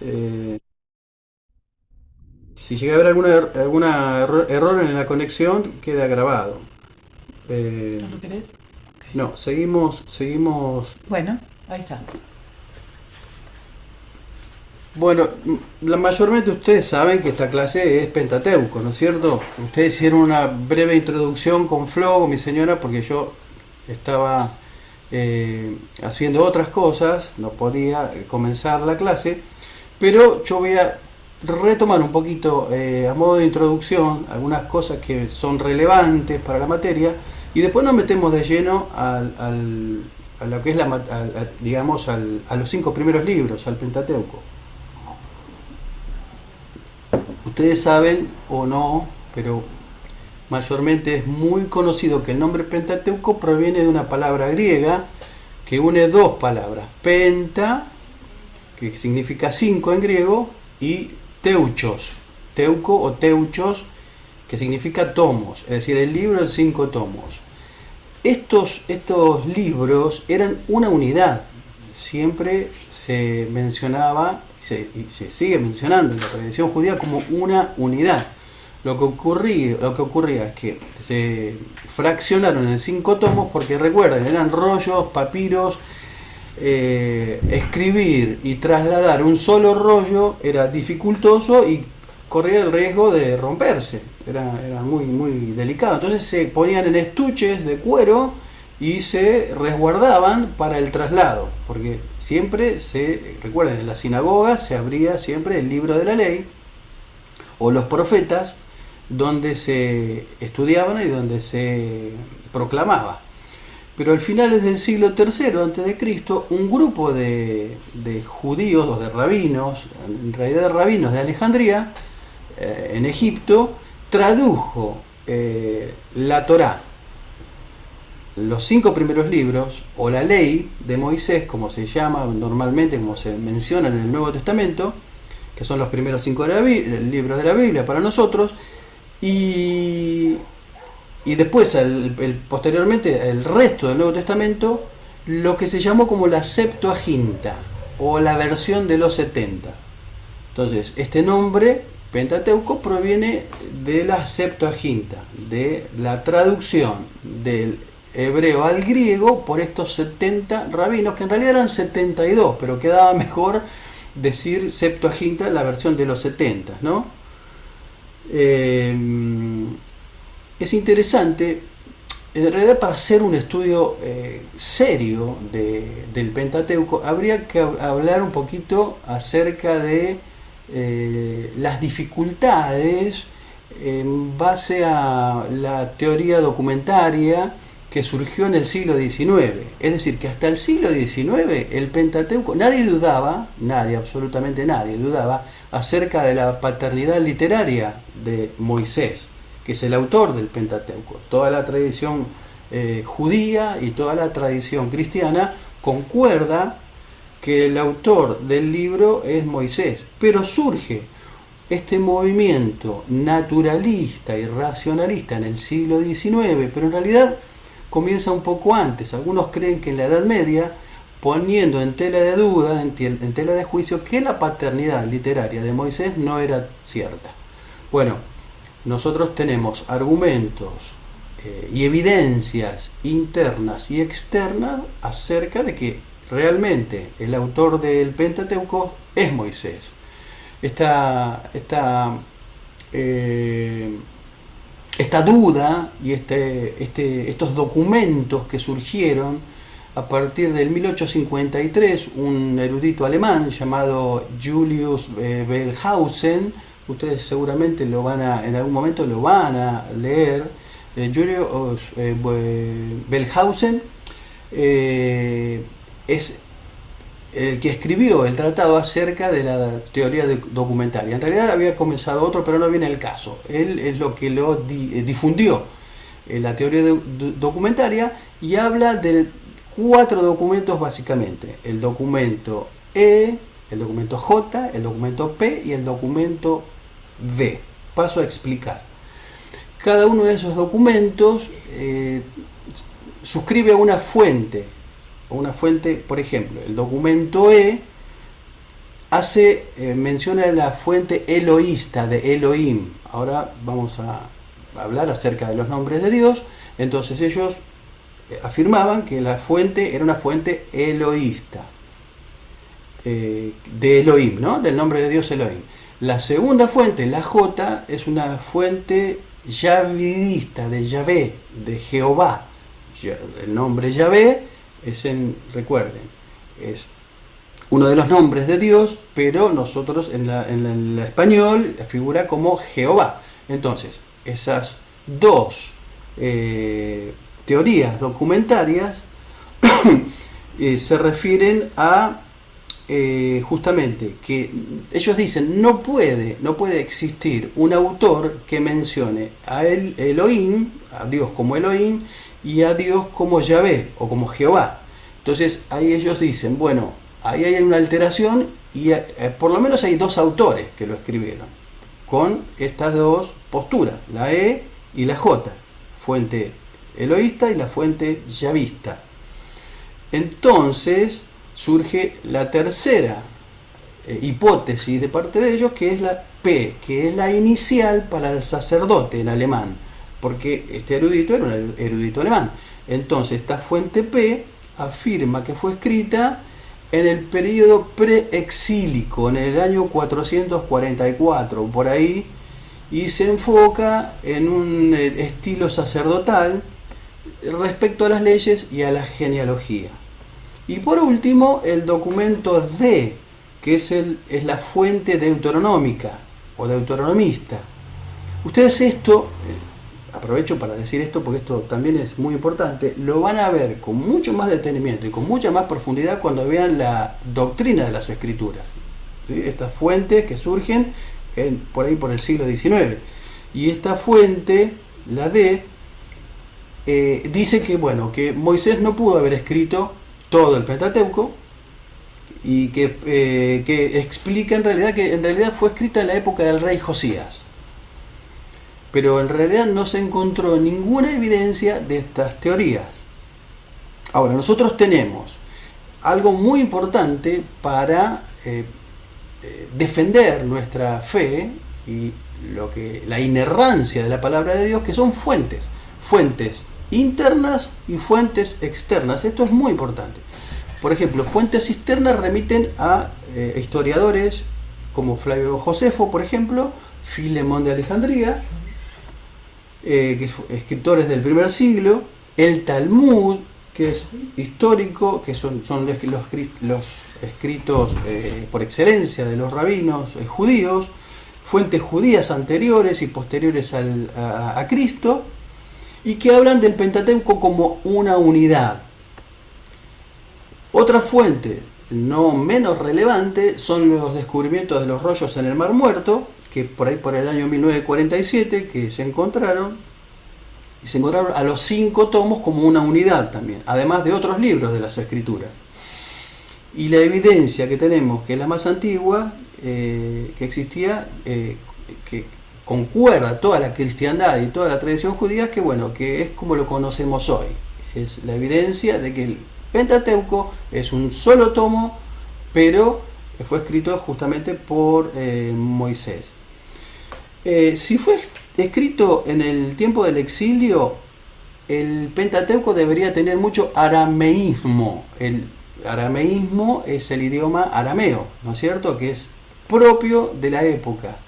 Eh, si llega a haber error en la conexión, queda grabado. Eh, ¿No lo querés? Ok. no, seguimos. Bueno, ahí está. Bueno, mayormente ustedes saben que esta clase es Pentateuco, ¿no es cierto? Ustedes hicieron una breve introducción con Flo, con mi señora, porque yo estaba haciendo otras cosas, no podía comenzar la clase, pero yo voy a retomar un poquito a modo de introducción algunas cosas que son relevantes para la materia y después nos metemos de lleno a lo que es digamos a los 5 primeros libros, al Pentateuco. Ustedes saben o no, pero mayormente es muy conocido que el nombre Pentateuco proviene de una palabra griega que une dos palabras, penta, que significa 5 en griego, y teuchos, teuco o teuchos, que significa tomos, es decir, el libro de 5 tomos. Estos libros eran una unidad, siempre se mencionaba y se sigue mencionando en la tradición judía como una unidad. Lo que ocurría es que se fraccionaron en 5 tomos porque recuerden, eran rollos, papiros, escribir y trasladar un solo rollo era dificultoso y corría el riesgo de romperse, era muy, muy delicado. Entonces se ponían en estuches de cuero y se resguardaban para el traslado, porque siempre recuerden, en la sinagoga se abría siempre el libro de la ley o los profetas, donde se estudiaban y donde se proclamaba. Pero al finales del siglo III a.C., un grupo de judíos o de rabinos, en realidad de rabinos de Alejandría, en Egipto, tradujo la Torá, los 5 primeros libros, o la ley de Moisés, como se llama normalmente, como se menciona en el Nuevo Testamento, que son los primeros 5 libros de la Biblia para nosotros, y después, posteriormente, el resto del Nuevo Testamento, lo que se llamó como la Septuaginta, o la versión de los 70. Entonces, este nombre, Pentateuco, proviene de la Septuaginta, de la traducción del hebreo al griego por estos 70 rabinos, que en realidad eran 72, pero quedaba mejor decir Septuaginta, la versión de los 70, ¿no? Es interesante, en realidad, para hacer un estudio serio del Pentateuco habría que hablar un poquito acerca de las dificultades en base a la teoría documentaria que surgió en el siglo XIX. Es decir, que hasta el siglo XIX el Pentateuco, nadie, absolutamente nadie, dudaba acerca de la paternidad literaria de Moisés, que es el autor del Pentateuco. Toda la tradición judía y toda la tradición cristiana concuerda que el autor del libro es Moisés, pero surge este movimiento naturalista y racionalista en el siglo XIX, pero en realidad comienza un poco antes. Algunos creen que en la Edad Media, poniendo en tela de duda, en tela de juicio, que la paternidad literaria de Moisés no era cierta. Bueno, nosotros tenemos argumentos y evidencias internas y externas acerca de que realmente el autor del Pentateuco es Moisés. Eh, esta duda y estos documentos que surgieron a partir del 1853, un erudito alemán llamado Julius Wellhausen, ustedes seguramente en algún momento lo van a leer, Julius Wellhausen es el que escribió el tratado acerca de la teoría documentaria. En realidad había comenzado otro, pero no viene el caso. Él es lo que lo difundió, la teoría documentaria, y habla de 4 documentos básicamente: el documento E, el documento J, el documento P y el documento V. Paso a explicar. Cada uno de esos documentos suscribe a una fuente, por ejemplo, el documento E menciona la fuente eloísta de Elohim. Ahora vamos a hablar acerca de los nombres de Dios. Entonces ellos afirmaban que la fuente era una fuente eloísta, de Elohim, ¿no? Del nombre de Dios Elohim. La segunda fuente, la J, es una fuente yavidista, de Yahvé, de Jehová. El nombre Yahvé recuerden, es uno de los nombres de Dios, pero nosotros en el español figura como Jehová. Entonces, esas dos teorías documentarias se refieren a justamente que ellos dicen no puede existir un autor que mencione a Elohim, a Dios como Elohim, y a Dios como Yahvé o como Jehová. Entonces ahí ellos dicen, bueno, ahí hay una alteración y por lo menos hay dos autores que lo escribieron con estas dos posturas, la E y la J, fuente eloísta y la fuente yavista. Entonces surge la tercera hipótesis de parte de ellos, que es la P, que es la inicial para el sacerdote en alemán, porque este erudito era un erudito alemán. Entonces esta fuente P afirma que fue escrita en el periodo preexílico, en el año 444, por ahí, y se enfoca en un estilo sacerdotal respecto a las leyes y a la genealogía. Y por último, el documento D, que es la fuente deuteronómica o deuteronomista. Ustedes esto, aprovecho para decir esto porque esto también es muy importante, lo van a ver con mucho más detenimiento y con mucha más profundidad cuando vean la doctrina de las escrituras, ¿sí? Estas fuentes que surgen por ahí por el siglo XIX. Y esta fuente, la D, dice que, bueno, que Moisés no pudo haber escrito todo el Pentateuco y que explica que en realidad fue escrita en la época del rey Josías. Pero en realidad no se encontró ninguna evidencia de estas teorías. Ahora, nosotros tenemos algo muy importante para defender nuestra fe y la inerrancia de la palabra de Dios, que son fuentes internas y fuentes externas. Esto es muy importante. Por ejemplo, fuentes externas remiten a historiadores como Flavio Josefo, por ejemplo, Filemón de Alejandría, que son escritores del primer siglo, el Talmud, que es histórico, que son los escritos por excelencia de los rabinos judíos, fuentes judías anteriores y posteriores a Cristo, y que hablan del Pentateuco como una unidad. Otra fuente no menos relevante son los descubrimientos de los rollos en el Mar Muerto, que por ahí por el año 1947 que se encontraron a los 5 tomos como una unidad también, además de otros libros de las escrituras. Y la evidencia que tenemos, que es la más antigua, que existía, que concuerda toda la cristiandad y toda la tradición judía, que es como lo conocemos hoy. Es la evidencia de que el Pentateuco es un solo tomo, pero fue escrito justamente por Moisés. Si fue escrito en el tiempo del exilio, el Pentateuco debería tener mucho arameísmo. El arameísmo es el idioma arameo, ¿no es cierto?, que es propio de la época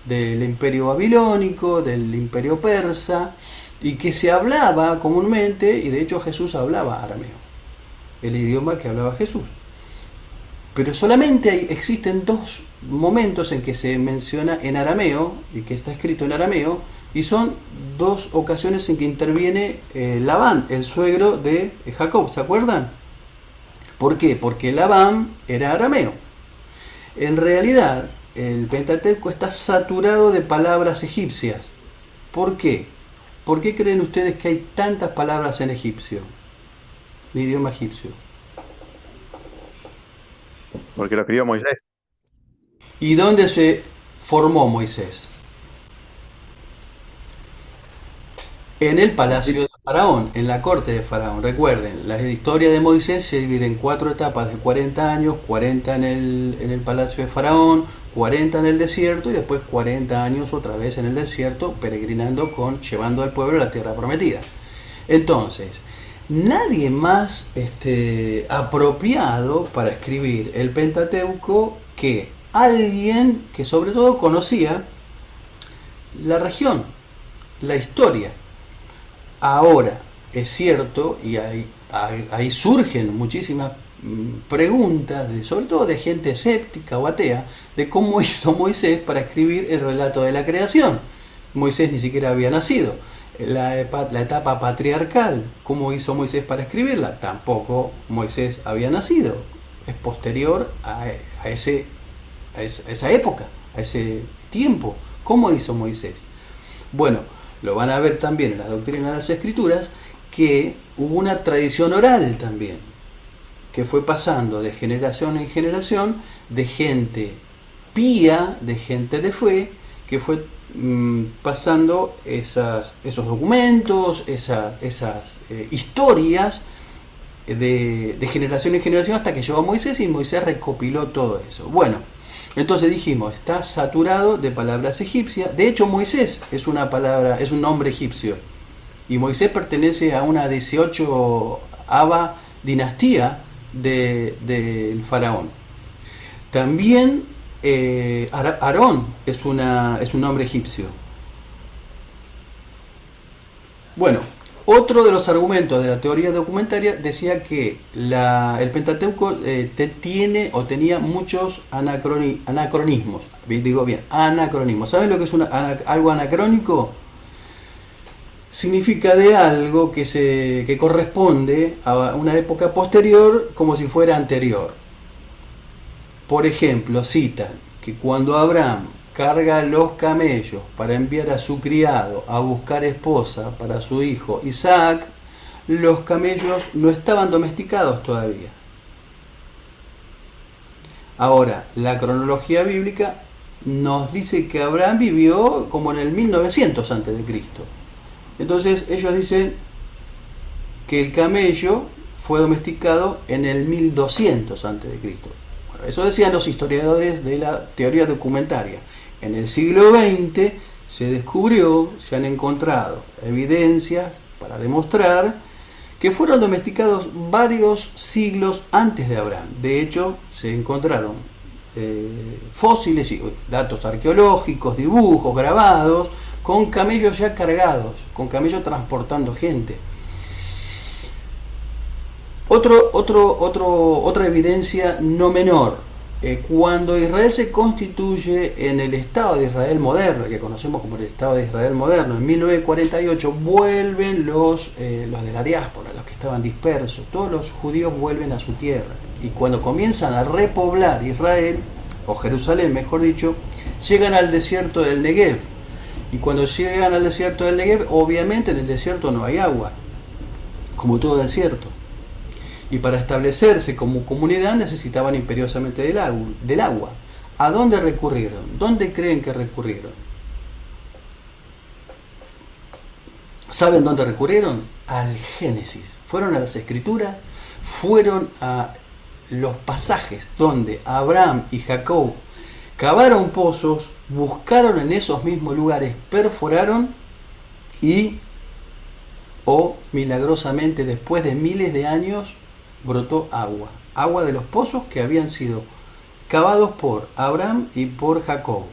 del imperio babilónico, del imperio persa, y que se hablaba comúnmente, y de hecho Jesús hablaba arameo, el idioma que hablaba Jesús. Pero solamente existen 2 momentos en que se menciona en arameo, y que está escrito en arameo, y son 2 ocasiones en que interviene Labán, el suegro de Jacob, ¿se acuerdan? ¿Por qué? Porque Labán era arameo. En realidad, el Pentateuco está saturado de palabras egipcias. ¿Por qué? ¿Por qué creen ustedes que hay tantas palabras en egipcio? El idioma egipcio. Porque lo escribió Moisés. ¿Y dónde se formó Moisés? En el palacio Faraón, en la corte de Faraón. Recuerden, la historia de Moisés se divide en 4 etapas de 40 años, 40 en el palacio de Faraón, 40 en el desierto y después 40 años otra vez en el desierto, peregrinando llevando al pueblo a la tierra prometida. Entonces, nadie más apropiado para escribir el Pentateuco que alguien que sobre todo conocía la región, la historia. Ahora, es cierto, y ahí surgen muchísimas preguntas, sobre todo de gente escéptica o atea, de cómo hizo Moisés para escribir el relato de la creación. Moisés ni siquiera había nacido. La etapa patriarcal, ¿cómo hizo Moisés para escribirla? Tampoco Moisés había nacido. Es posterior a esa época, a ese tiempo. ¿Cómo hizo Moisés? Bueno, lo van a ver también en la doctrina de las Escrituras, que hubo una tradición oral también, que fue pasando de generación en generación, de gente pía, de gente de fe, que fue pasando esos documentos, esas historias de generación en generación hasta que llegó a Moisés y Moisés recopiló todo eso. Bueno, entonces dijimos, está saturado de palabras egipcias. De hecho, Moisés es un nombre egipcio. Y Moisés pertenece a una 18ª dinastía del faraón. También Aarón es un nombre egipcio. Bueno, otro de los argumentos de la teoría documentaria decía que el Pentateuco tiene o tenía muchos anacronismos. Digo bien, anacronismos. ¿Saben lo que es algo anacrónico? Significa de algo que corresponde a una época posterior como si fuera anterior. Por ejemplo, citan que cuando Abraham carga los camellos para enviar a su criado a buscar esposa para su hijo Isaac, los camellos no estaban domesticados todavía. Ahora, la cronología bíblica nos dice que Abraham vivió como en el 1900 a.C. Entonces ellos dicen que el camello fue domesticado en el 1200 a.C. Bueno, eso decían los historiadores de la teoría documentaria. En el siglo XX se han encontrado evidencias para demostrar que fueron domesticados varios siglos antes de Abraham. De hecho, se encontraron fósiles y datos arqueológicos, dibujos, grabados, con camellos ya cargados, con camellos transportando gente. Otra evidencia no menor. Cuando Israel se constituye en el Estado de Israel moderno, que conocemos como el Estado de Israel moderno, en 1948 vuelven los de la diáspora, los que estaban dispersos, todos los judíos vuelven a su tierra. Y cuando comienzan a repoblar Israel, o Jerusalén mejor dicho, llegan al desierto del Negev. Y cuando llegan al desierto del Negev, obviamente en el desierto no hay agua, como todo desierto. Y para establecerse como comunidad necesitaban imperiosamente del agua. ¿A dónde recurrieron? ¿Dónde creen que recurrieron? ¿Saben dónde recurrieron? Al Génesis. Fueron a las Escrituras, fueron a los pasajes donde Abraham y Jacob cavaron pozos, buscaron en esos mismos lugares, perforaron y, milagrosamente, después de miles de años, brotó agua de los pozos que habían sido cavados por Abraham y por Jacob.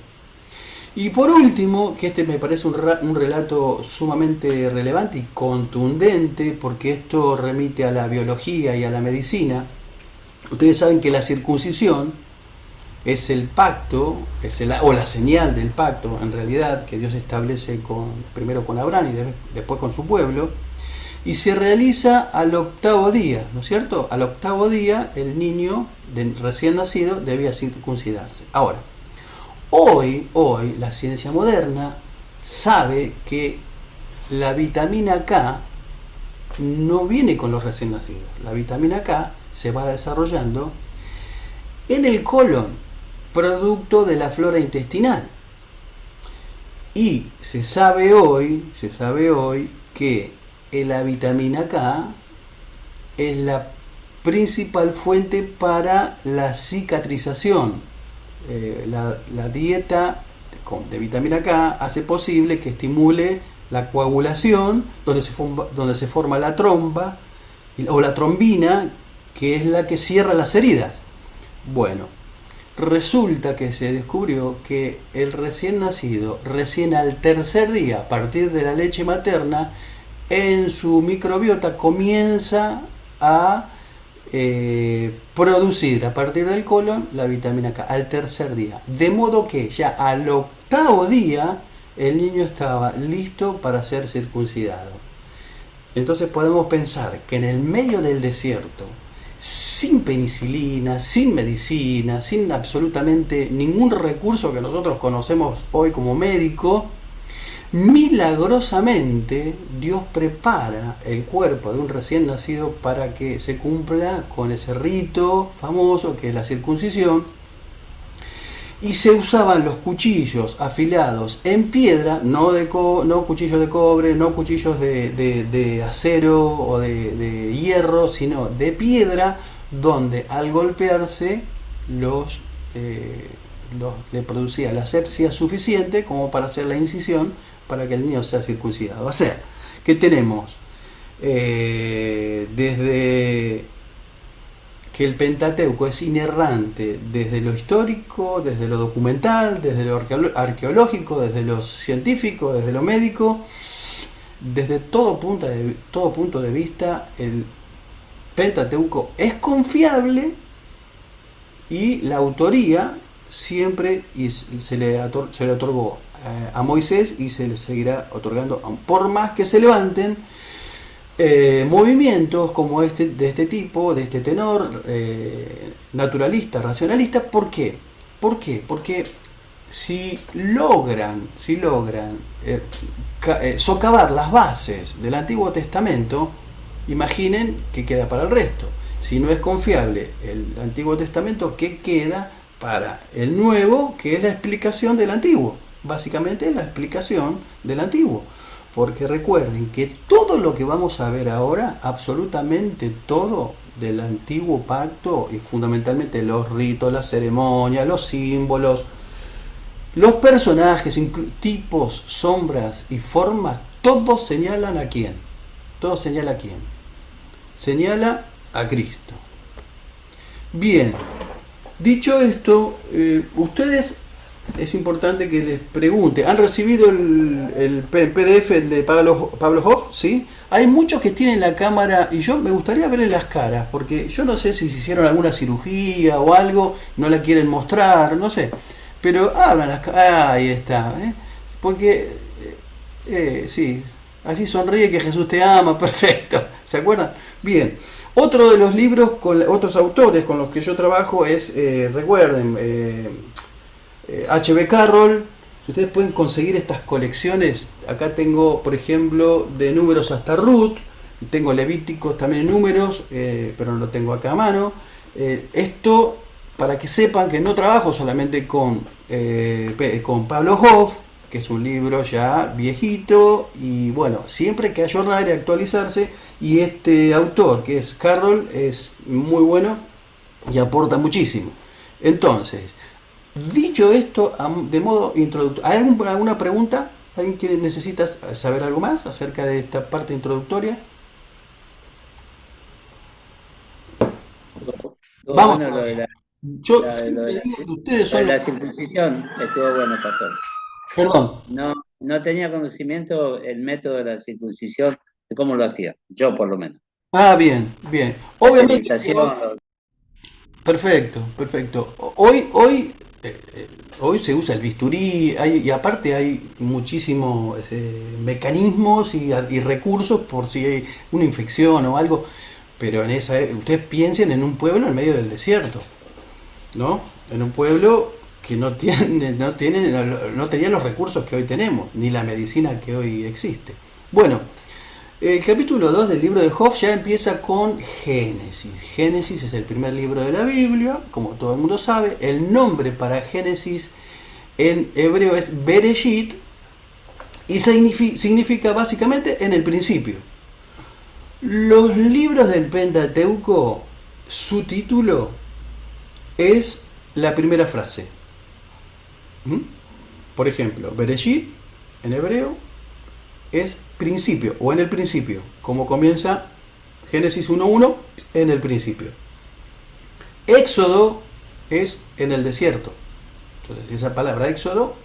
Y por último, que este me parece un relato sumamente relevante y contundente, porque esto remite a la biología y a la medicina. Ustedes saben que la circuncisión es el pacto, o la señal del pacto, en realidad, que Dios establece primero con Abraham y después con su pueblo. Y se realiza al 8º día, ¿no es cierto? Al 8º día el niño recién nacido debía circuncidarse. Ahora, hoy la ciencia moderna sabe que la vitamina K no viene con los recién nacidos. La vitamina K se va desarrollando en el colon, producto de la flora intestinal. Y se sabe hoy que la vitamina K es la principal fuente para la cicatrización. La dieta de vitamina K hace posible que estimule la coagulación, donde se forma la tromba o la trombina, que es la que cierra las heridas. Bueno, resulta que se descubrió que el recién nacido, recién al tercer día, a partir de la leche materna, en su microbiota comienza a producir a partir del colon la vitamina K al tercer día. De modo que ya al octavo día el niño estaba listo para ser circuncidado. Entonces podemos pensar que en el medio del desierto, sin penicilina, sin medicina, sin absolutamente ningún recurso que nosotros conocemos hoy como médico, milagrosamente Dios prepara el cuerpo de un recién nacido para que se cumpla con ese rito famoso que es la circuncisión, y se usaban los cuchillos afilados en piedra, no cuchillos de cobre, no cuchillos de acero o de hierro, sino de piedra, donde al golpearse le producía la asepsia suficiente como para hacer la incisión para que el niño sea circuncidado. O sea, que tenemos desde que el Pentateuco es inerrante, desde lo histórico, desde lo documental, desde lo arqueológico, desde lo científico, desde lo médico, desde todo punto de vista, el Pentateuco es confiable, y la autoría siempre se le otorgó a Moisés y se le seguirá otorgando, por más que se levanten movimientos como de este tipo, de este tenor naturalista, racionalista. ¿Por qué? Porque si logran socavar las bases del Antiguo Testamento, imaginen qué queda para el resto. Si no es confiable el Antiguo Testamento, ¿qué queda para el Nuevo? Que es la explicación del Antiguo. Básicamente es la explicación del Antiguo. Porque recuerden que todo lo que vamos a ver ahora, absolutamente todo del antiguo pacto, y fundamentalmente los ritos, las ceremonias, los símbolos, los personajes, tipos, sombras y formas, todos señalan ¿a quién? Todo señala ¿a quién? Señala a Cristo. Bien, dicho esto, ustedes... es importante que les pregunte, ¿han recibido el PDF de Pablo Hoff? ¿Sí? Hay muchos que tienen la cámara, y yo me gustaría verles las caras, porque yo no sé si se hicieron alguna cirugía o algo, no la quieren mostrar, no sé, pero abran las caras, ahí está, porque sí, así sonríe que Jesús te ama, perfecto, ¿se acuerdan? Bien. Otro de los libros con otros autores con los que yo trabajo es, recuerden, H.B. Carroll. Si ustedes pueden conseguir estas colecciones, acá tengo, por ejemplo, de Números hasta Ruth, tengo Levíticos también en Números, pero no lo tengo acá a mano. Esto para que sepan que no trabajo solamente con Pablo Hoff, que es un libro ya viejito, y bueno, siempre hay que ayornar y actualizarse, y este autor, que es Carroll, es muy bueno y aporta muchísimo. Entonces, dicho esto, de modo introductorio, ¿hay alguna pregunta? ¿Alguien que necesita saber algo más acerca de esta parte introductoria? Vamos bueno, todavía. Yo siempre la, digo que ustedes son la circuncisión estuvo bueno, pastor. Perdón. No tenía conocimiento el método de la circuncisión, de cómo lo hacía, yo por lo menos. Ah, bien. La Obviamente. esterilización, Perfecto. Hoy se usa el bisturí, y aparte hay muchísimos mecanismos y recursos por si hay una infección o algo, pero ustedes piensen en un pueblo en medio del desierto, ¿no? En un pueblo que no tenía los recursos que hoy tenemos, ni la medicina que hoy existe. Bueno, el capítulo 2 del libro de Hoff ya empieza con Génesis. Génesis es el primer libro de la Biblia, como todo el mundo sabe. El nombre para Génesis en hebreo es Bereshit y significa básicamente en el principio. Los libros del Pentateuco, su título es la primera frase. ¿Mm? Por ejemplo, Bereshit en hebreo es principio o en el principio, como comienza Génesis 1:1, en el principio. Éxodo es en el desierto. Entonces esa palabra Éxodo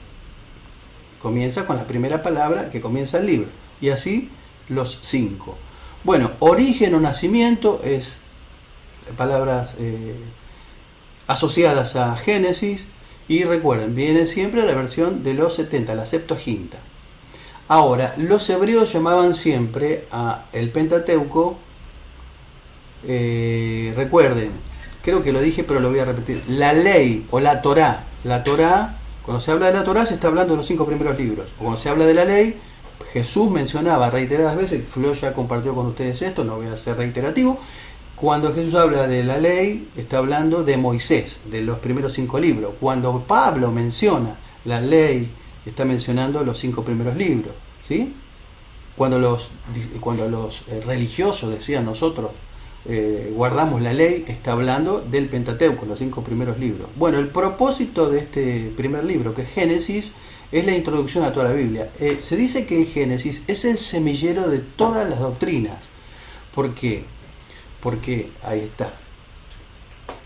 comienza con la primera palabra que comienza el libro. Y así los 5. Bueno, origen o nacimiento es palabras asociadas a Génesis. Y recuerden, viene siempre la versión de los 70, la Septuaginta. Ahora, los hebreos llamaban siempre a el Pentateuco, recuerden, creo que lo dije pero lo voy a repetir, la ley o la Torá. La Torá, cuando se habla de la Torá se está hablando de los 5 primeros libros. O cuando se habla de la ley, Jesús mencionaba reiteradas veces, Flo ya compartió con ustedes esto, no voy a ser reiterativo. Cuando Jesús habla de la ley, está hablando de Moisés, de los primeros 5 libros. Cuando Pablo menciona la ley, está mencionando los 5 primeros libros. ¿Sí? Cuando los religiosos decían nosotros guardamos la ley, está hablando del Pentateuco, los 5 primeros libros. Bueno, el propósito de este primer libro, que es Génesis, es la introducción a toda la Biblia. Se dice que el Génesis es el semillero de todas las doctrinas. ¿Por qué? Porque ahí está.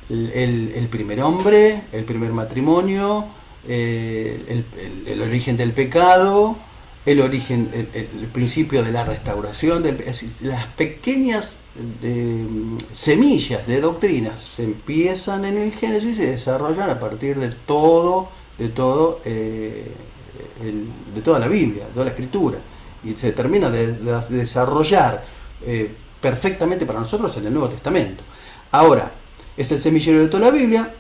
El primer hombre, el primer matrimonio, el origen del pecado, el origen, el principio de la restauración, las pequeñas semillas de doctrinas se empiezan en el Génesis y se desarrollan a partir de toda la Biblia, de toda la Escritura, y se termina de desarrollar perfectamente para nosotros en el Nuevo Testamento. Ahora, es el semillero de toda la Biblia.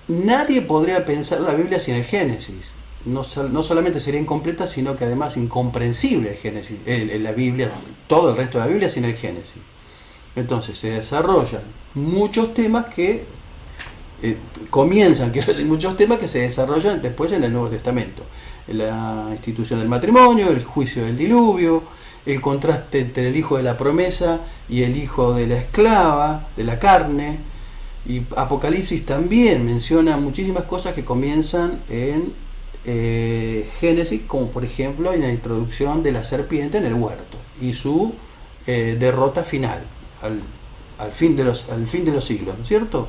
Nadie podría pensar la Biblia sin el Génesis. No solamente sería incompleta, sino que además incomprensible el Génesis, la Biblia, todo el resto de la Biblia sin el Génesis. Entonces se desarrollan muchos temas que muchos temas que se desarrollan después en el Nuevo Testamento. La institución del matrimonio, el juicio del diluvio, el contraste entre el hijo de la promesa y el hijo de la esclava, de la carne. Y Apocalipsis también menciona muchísimas cosas que comienzan en Génesis, como por ejemplo en la introducción de la serpiente en el huerto y su derrota final al fin de los siglos, ¿no es cierto?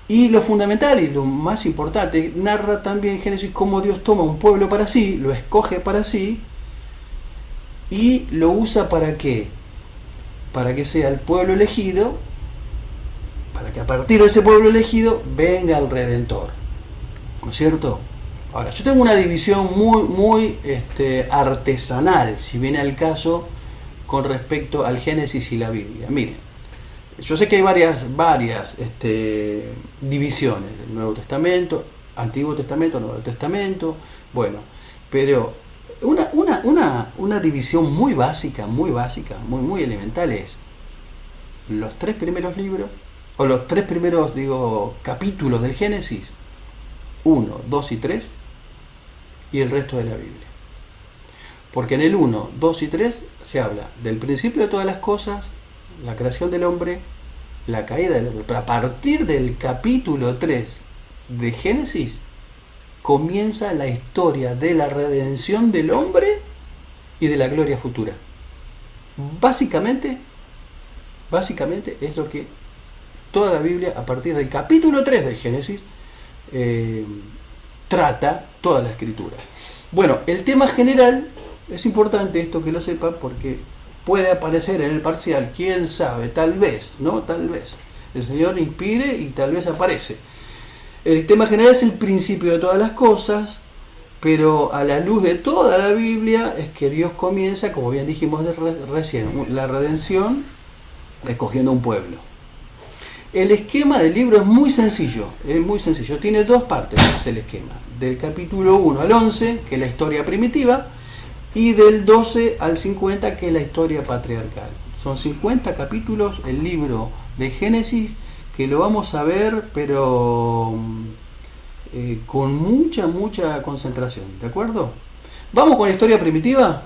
Y lo fundamental y lo más importante, narra también Génesis cómo Dios toma un pueblo para sí, lo escoge para sí y lo usa ¿para qué? Para que sea el pueblo elegido, para que a partir de ese pueblo elegido venga el Redentor, ¿no es cierto? Ahora, yo tengo una división muy artesanal, si viene al caso, con respecto al Génesis y la Biblia. Miren, yo sé que hay varias divisiones, el Nuevo Testamento, Antiguo Testamento, Nuevo Testamento, bueno, pero una división muy básica, muy elemental es los 3 primeros libros, o los 3 primeros, capítulos del Génesis, 1, 2 y 3, y el resto de la Biblia. Porque en el 1, 2 y 3 se habla del principio de todas las cosas, la creación del hombre, la caída del hombre. Pero a partir del capítulo 3 de Génesis comienza la historia de la redención del hombre y de la gloria futura. Básicamente es lo que toda la Biblia, a partir del capítulo 3 de Génesis, trata toda la Escritura. Bueno, el tema general, es importante esto que lo sepan porque puede aparecer en el parcial, quién sabe, tal vez, el Señor inspire y tal vez aparece. El tema general es el principio de todas las cosas, pero a la luz de toda la Biblia es que Dios comienza, como bien dijimos recién, la redención escogiendo un pueblo. El esquema del libro es muy sencillo, tiene 2 partes, es el esquema, del capítulo 1 al 11, que es la historia primitiva, y del 12 al 50, que es la historia patriarcal. Son 50 capítulos el libro de Génesis, que lo vamos a ver, pero con mucha concentración, ¿de acuerdo? ¿Vamos con la historia primitiva?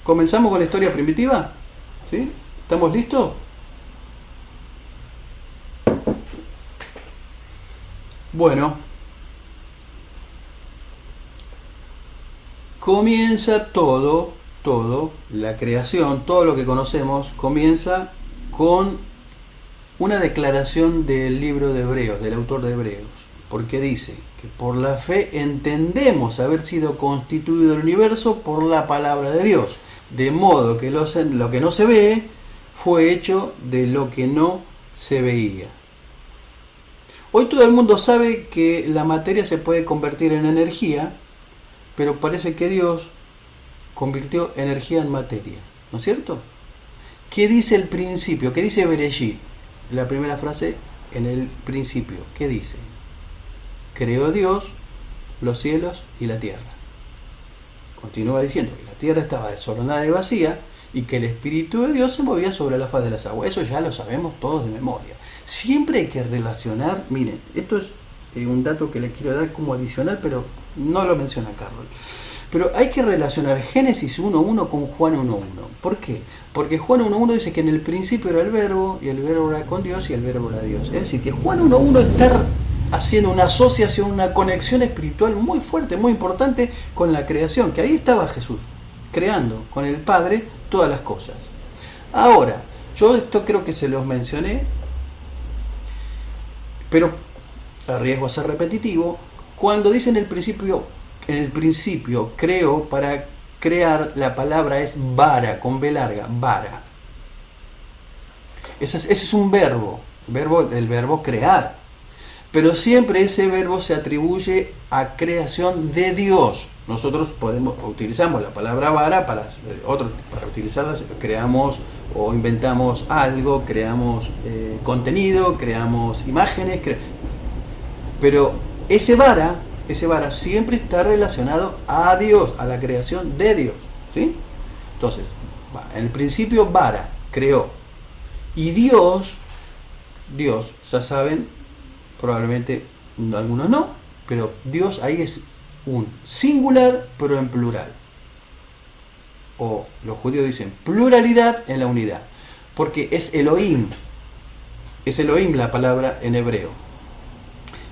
¿Comenzamos con la historia primitiva? ¿Sí? ¿Estamos listos? Bueno, comienza todo, la creación, todo lo que conocemos, comienza con una declaración del libro de Hebreos, del autor de Hebreos, porque dice que por la fe entendemos haber sido constituido el universo por la palabra de Dios, de modo que lo que no se ve fue hecho de lo que no se veía. Hoy todo el mundo sabe que la materia se puede convertir en energía, pero parece que Dios convirtió energía en materia, ¿no es cierto? ¿Qué dice el principio? ¿Qué dice Bereshit? La primera frase en el principio. ¿Qué dice? Creó Dios los cielos y la tierra. Continúa diciendo que la tierra estaba desordenada y vacía y que el Espíritu de Dios se movía sobre la faz de las aguas. Eso ya lo sabemos todos de memoria. Siempre hay que relacionar, miren, esto es un dato que les quiero dar como adicional, pero no lo menciona Carlos. Pero hay que relacionar Génesis 1.1 con Juan 1.1. ¿Por qué? Porque Juan 1.1 dice que en el principio era el verbo, y el verbo era con Dios, y el verbo era Dios. Es decir, que Juan 1.1 está haciendo una asociación, una conexión espiritual muy fuerte, muy importante con la creación, que ahí estaba Jesús, creando con el Padre todas las cosas. Ahora, yo esto creo que se los mencioné, pero a riesgo de ser repetitivo, cuando dice en el principio creo, para crear la palabra es vara, con B larga, vara. Ese es un verbo, el verbo crear. Pero siempre ese verbo se atribuye a creación de Dios. Nosotros utilizamos la palabra vara para utilizarla, creamos o inventamos algo, creamos contenido, creamos imágenes, pero ese vara siempre está relacionado a Dios, a la creación de Dios, ¿sí? Entonces, en el principio vara, creó. Y Dios, ya saben, probablemente algunos no, pero Dios ahí es un singular, pero en plural. O los judíos dicen pluralidad en la unidad, porque es Elohim. Es Elohim la palabra en hebreo.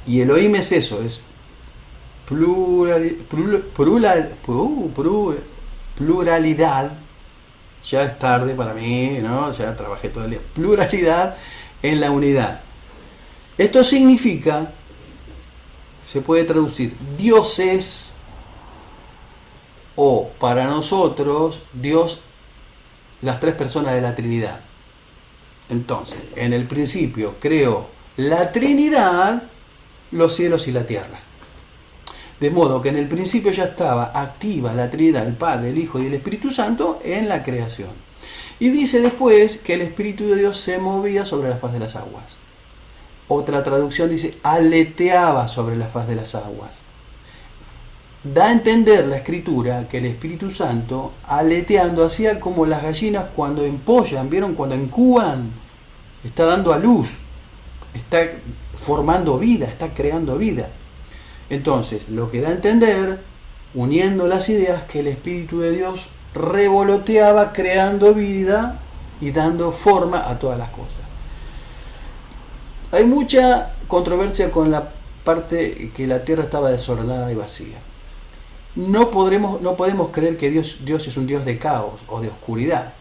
Y Elohim es eso, es pluralidad. Ya es tarde para mí, ¿no? Ya trabajé todo el día. Pluralidad en la unidad. Esto significa, se puede traducir, dioses, o para nosotros, Dios, las tres personas de la Trinidad. Entonces, en el principio creó la Trinidad, los cielos y la tierra. De modo que en el principio ya estaba activa la Trinidad, el Padre, el Hijo y el Espíritu Santo en la creación. Y dice después que el Espíritu de Dios se movía sobre la faz de las aguas. Otra traducción dice aleteaba sobre la faz de las aguas. Da a entender la Escritura que el Espíritu Santo, aleteando, hacía como las gallinas cuando empollan, ¿vieron? Cuando incuban, está dando a luz, está formando vida, está creando vida. Entonces, lo que da a entender, uniendo las ideas, que el Espíritu de Dios revoloteaba creando vida y dando forma a todas las cosas. Hay mucha controversia con la parte que la tierra estaba desordenada y vacía. No podemos creer que Dios es un Dios de caos o de oscuridad,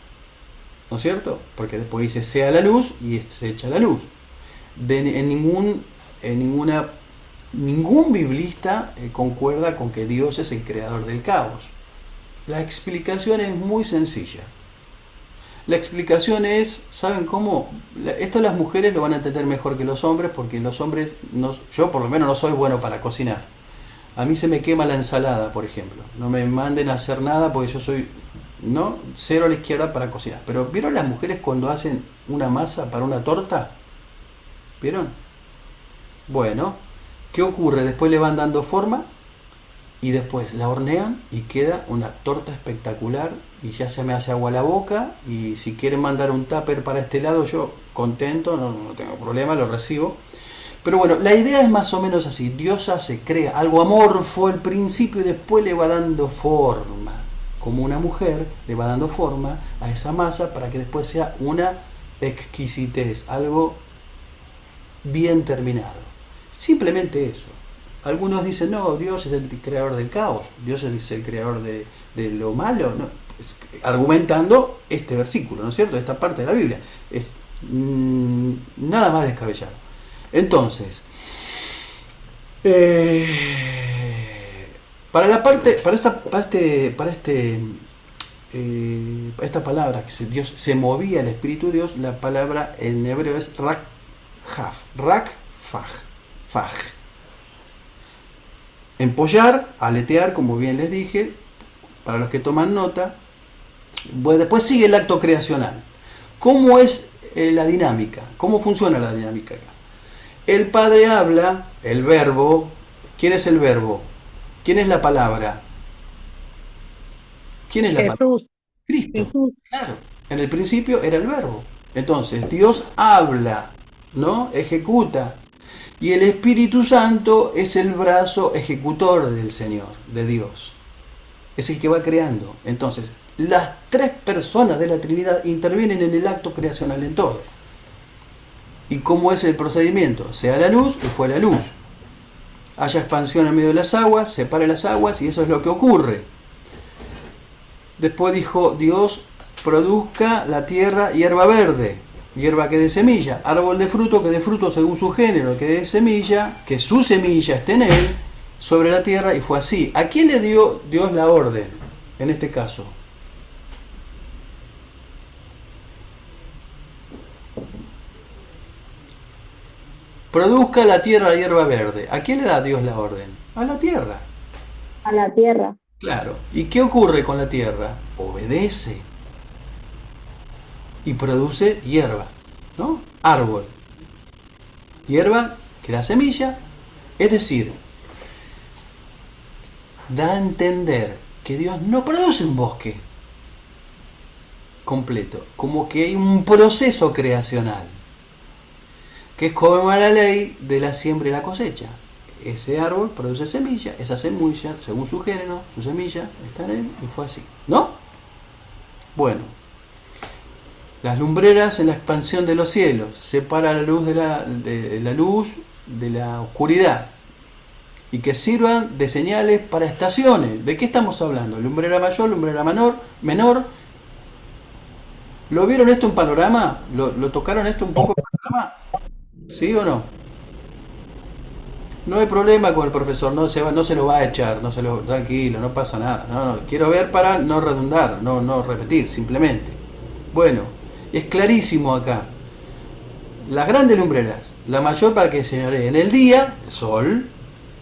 ¿no es cierto? Porque después dice sea la luz y se echa la luz. Ningún biblista concuerda con que Dios es el creador del caos. La explicación es muy sencilla. La explicación es, ¿saben cómo? Esto las mujeres lo van a entender mejor que los hombres, porque los hombres, yo por lo menos no soy bueno para cocinar. A mí se me quema la ensalada, por ejemplo. No me manden a hacer nada porque yo soy, cero a la izquierda para cocinar. Pero ¿vieron las mujeres cuando hacen una masa para una torta? ¿Vieron? Bueno, ¿qué ocurre? Después le van dando forma y después la hornean y queda una torta espectacular y ya se me hace agua la boca. Y si quieren mandar un tupper para este lado, yo contento, no tengo problema, lo recibo. Pero bueno, la idea es más o menos así. Dios crea algo amorfo al principio y después le va dando forma. como una mujer le va dando forma a esa masa para que después sea una exquisitez, algo bien terminado. Simplemente eso. Algunos dicen, no, Dios es el creador del caos, Dios es el creador de lo malo, no, argumentando este versículo, ¿no es cierto? Esta parte de la Biblia. Es nada más descabellado. Entonces, para esta palabra que Dios se movía el Espíritu de Dios, la palabra en hebreo es faj. Empollar, aletear, como bien les dije, para los que toman nota. Bueno, después sigue el acto creacional. ¿Cómo es la dinámica? ¿Cómo funciona la dinámica? El Padre habla, el verbo. ¿Quién es el verbo? ¿Quién es la palabra? ¿Quién es la palabra? Jesús. Cristo. Jesús. Claro. En el principio era el verbo. Entonces, Dios habla, ¿no? Ejecuta. Y el Espíritu Santo es el brazo ejecutor del Señor, de Dios. Es el que va creando. Entonces, las tres personas de la Trinidad intervienen en el acto creacional en todo. ¿Y cómo es el procedimiento? Sea la luz y fue la luz. Haya expansión en medio de las aguas, separe las aguas y eso es lo que ocurre. Después dijo Dios, produzca la tierra hierba verde, hierba que dé semilla, árbol de fruto que dé fruto según su género, que dé semilla, que su semilla esté en él, sobre la tierra, y fue así. ¿A quién le dio Dios la orden en este caso? Produzca la tierra hierba verde. ¿A quién le da Dios la orden? A la tierra. A la tierra. Claro. ¿Y qué ocurre con la tierra? Obedece. Y produce hierba, ¿no? Árbol. Hierba que da semilla. Es decir, da a entender que Dios no produce un bosque completo. Como que hay un proceso creacional. Que es como la ley de la siembra y la cosecha. Ese árbol produce semilla, esa semilla, según su género, su semilla, está en él, y fue así, ¿no? Bueno, las lumbreras en la expansión de los cielos, separa la luz la luz de la oscuridad, y que sirvan de señales para estaciones. ¿De qué estamos hablando? Lumbrera mayor, lumbrera menor. ¿Lo vieron esto en panorama? ¿Lo tocaron esto un poco en panorama? ¿Sí o no? No hay problema con el profesor, no se lo va a echar, tranquilo, no pasa nada. No, quiero ver para no redundar, no repetir, simplemente. Bueno, es clarísimo acá. Las grandes lumbreras, la mayor para que señoree en el día, el sol,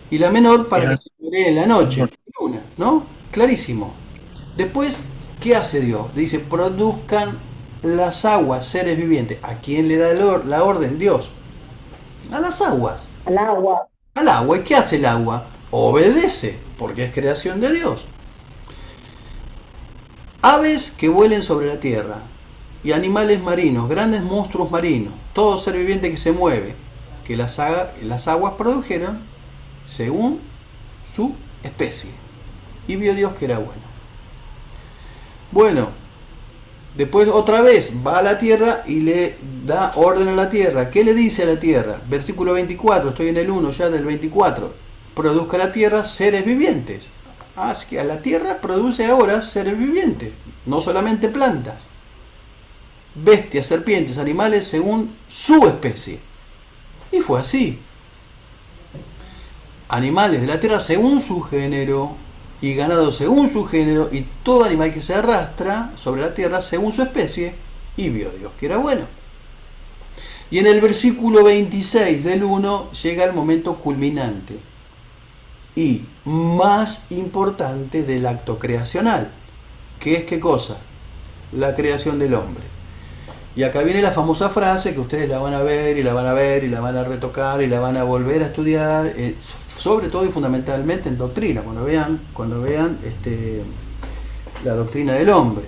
y la menor para que señoree en la noche, la luna, ¿no? Clarísimo. Después, ¿qué hace Dios? Dice, produzcan las aguas, seres vivientes. ¿A quién le da la orden? Dios. A las aguas. Al agua. Al agua. ¿Y qué hace el agua? Obedece, porque es creación de Dios. Aves que vuelen sobre la tierra y animales marinos, grandes monstruos marinos, todo ser viviente que se mueve, que las aguas produjeron según su especie. Y vio Dios que era bueno. Bueno, después otra vez va a la tierra y le da orden a la tierra. ¿Qué le dice a la tierra? Versículo 24, estoy en el 1 ya del 24. Produzca la tierra seres vivientes. Así que a la tierra produce ahora seres vivientes, no solamente plantas. Bestias, serpientes, animales según su especie. Y fue así. Animales de la tierra según su género, y ganado según su género, y todo animal que se arrastra sobre la tierra según su especie, y vio Dios que era bueno. Y en el versículo 26 del 1 llega el momento culminante y más importante del acto creacional, que es ¿qué cosa? La creación del hombre. Y acá viene la famosa frase que ustedes la van a ver y la van a ver y la van a retocar y la van a volver a estudiar, sobre todo y fundamentalmente en doctrina, cuando vean la doctrina del hombre.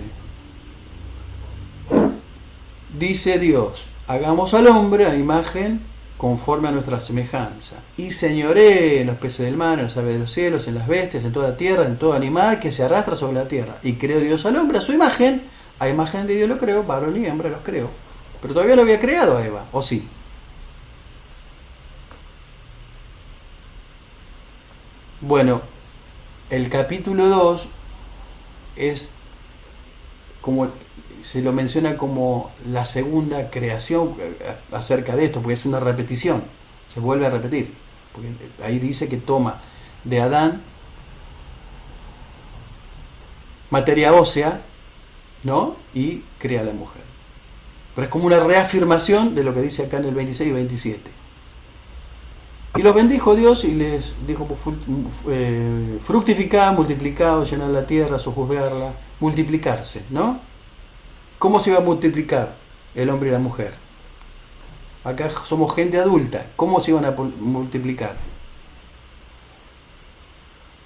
Dice Dios, hagamos al hombre a imagen, conforme a nuestra semejanza. Y señoree en los peces del mar, en las aves de los cielos, en las bestias, en toda la tierra, en todo animal que se arrastra sobre la tierra. Y creó Dios al hombre a su imagen. A imagen de Dios lo creó, varón y hembra los creó. Pero todavía no había creado a Eva, ¿o sí? Bueno, el capítulo 2 es como se lo menciona como la segunda creación acerca de esto, porque es una repetición, se vuelve a repetir, porque ahí dice que toma de Adán materia ósea, ¿no? Y crea a la mujer. Pero es como una reafirmación de lo que dice acá en el 26 y 27. Y los bendijo Dios y les dijo: fructificad, multiplicad, llenad la tierra, sojuzgarla, multiplicarse, ¿no? ¿Cómo se iba a multiplicar el hombre y la mujer? Acá somos gente adulta. ¿Cómo se iban a multiplicar?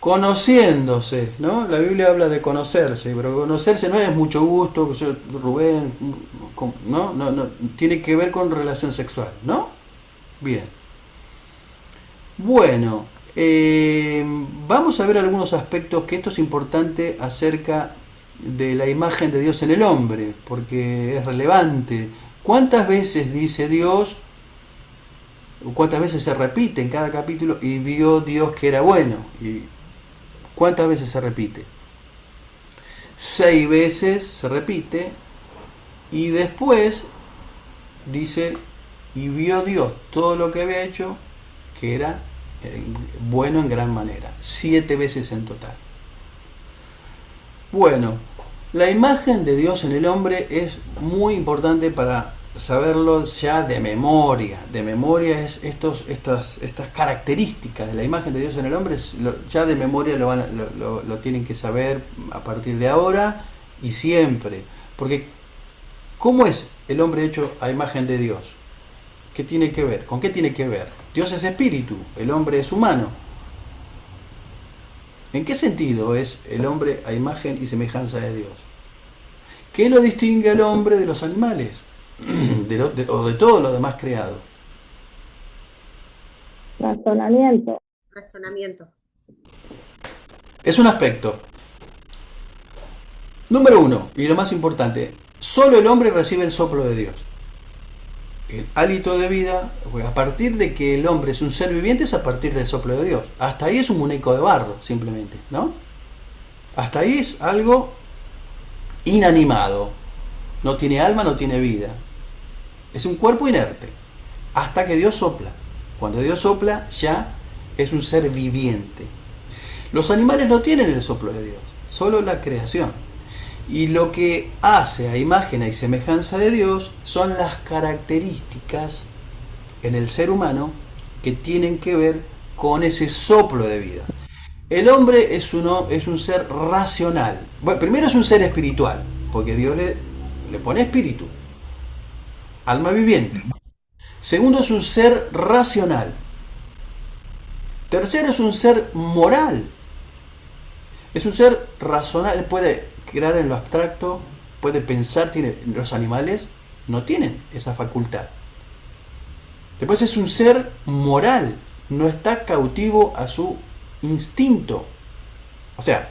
Conociéndose, ¿no? La Biblia habla de conocerse, pero conocerse no es mucho gusto, Rubén, ¿no? No, tiene que ver con relación sexual, ¿no? Bien. Bueno, vamos a ver algunos aspectos que esto es importante acerca de la imagen de Dios en el hombre, porque es relevante. ¿Cuántas veces dice Dios, cuántas veces se repite en cada capítulo, y vio Dios que era bueno? ¿Y cuántas veces se repite? 6 veces se repite, y después dice: y vio Dios todo lo que había hecho, que era bueno en gran manera. 7 veces en total. Bueno, la imagen de Dios en el hombre es muy importante para saberlo ya de memoria. De memoria es estas características de la imagen de Dios en el hombre, ya de memoria lo tienen que saber a partir de ahora y siempre. Porque ¿cómo es el hombre hecho a imagen de Dios? ¿Qué tiene que ver? ¿Con qué tiene que ver? Dios es espíritu, el hombre es humano. ¿En qué sentido es el hombre a imagen y semejanza de Dios? ¿Qué lo distingue al hombre de los animales? O de todo lo demás creado. Razonamiento. Razonamiento. Es un aspecto. Número 1, y lo más importante, solo el hombre recibe el soplo de Dios. El hálito de vida, a partir de que el hombre es un ser viviente, es a partir del soplo de Dios. Hasta ahí es un muñeco de barro, simplemente, ¿no? Hasta ahí es algo inanimado. No tiene alma, no tiene vida. Es un cuerpo inerte. Hasta que Dios sopla. Cuando Dios sopla, ya es un ser viviente. Los animales no tienen el soplo de Dios, solo la creación. Y lo que hace a imagen y semejanza de Dios son las características en el ser humano que tienen que ver con ese soplo de vida. El hombre es un ser racional. Bueno, primero es un ser espiritual, porque Dios le pone espíritu, alma viviente. Segundo, es un ser racional. Tercero, es un ser moral. Es un ser racional, puede crear en lo abstracto, puede pensar. Los animales no tienen esa facultad. Después es un ser moral, no está cautivo a su instinto. O sea,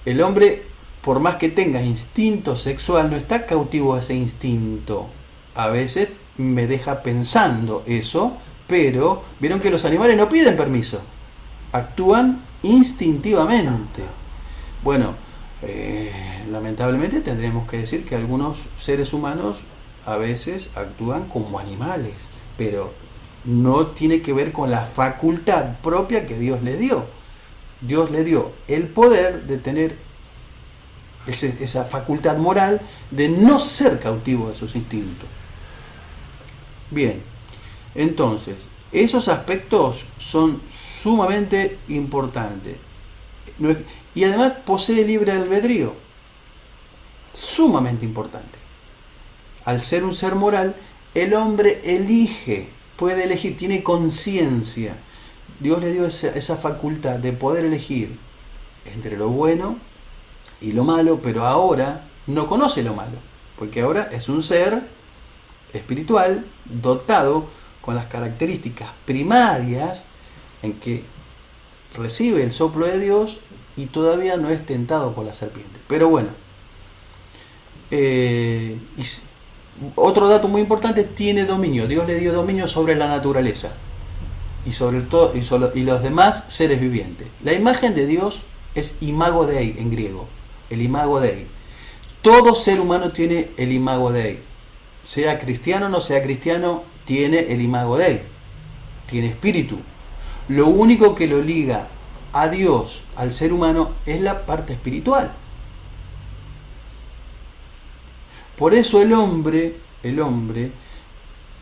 el hombre, por más que tenga instinto sexual, no está cautivo a ese instinto. A veces me deja pensando eso, pero vieron que los animales no piden permiso, actúan instintivamente. Bueno, lamentablemente tendremos que decir que algunos seres humanos a veces actúan como animales, pero no tiene que ver con la facultad propia que Dios le dio. Dios le dio el poder de tener esa facultad moral de no ser cautivo de sus instintos. Bien, entonces, esos aspectos son sumamente importantes. Y además posee libre albedrío, sumamente importante. Al ser un ser moral, el hombre elige, puede elegir, tiene conciencia. Dios le dio esa facultad de poder elegir entre lo bueno y lo malo, pero ahora no conoce lo malo, porque ahora es un ser espiritual dotado con las características primarias en que recibe el soplo de Dios y todavía no es tentado por la serpiente. Pero bueno, otro dato muy importante, tiene dominio. Dios le dio dominio sobre la naturaleza y sobre todo y los demás seres vivientes. La imagen de Dios es imago Dei en griego, el imago Dei. Todo ser humano tiene el imago Dei. Sea cristiano o no sea cristiano, tiene el imago Dei. Tiene espíritu. Lo único que lo liga a Dios, al ser humano, es la parte espiritual. Por eso el hombre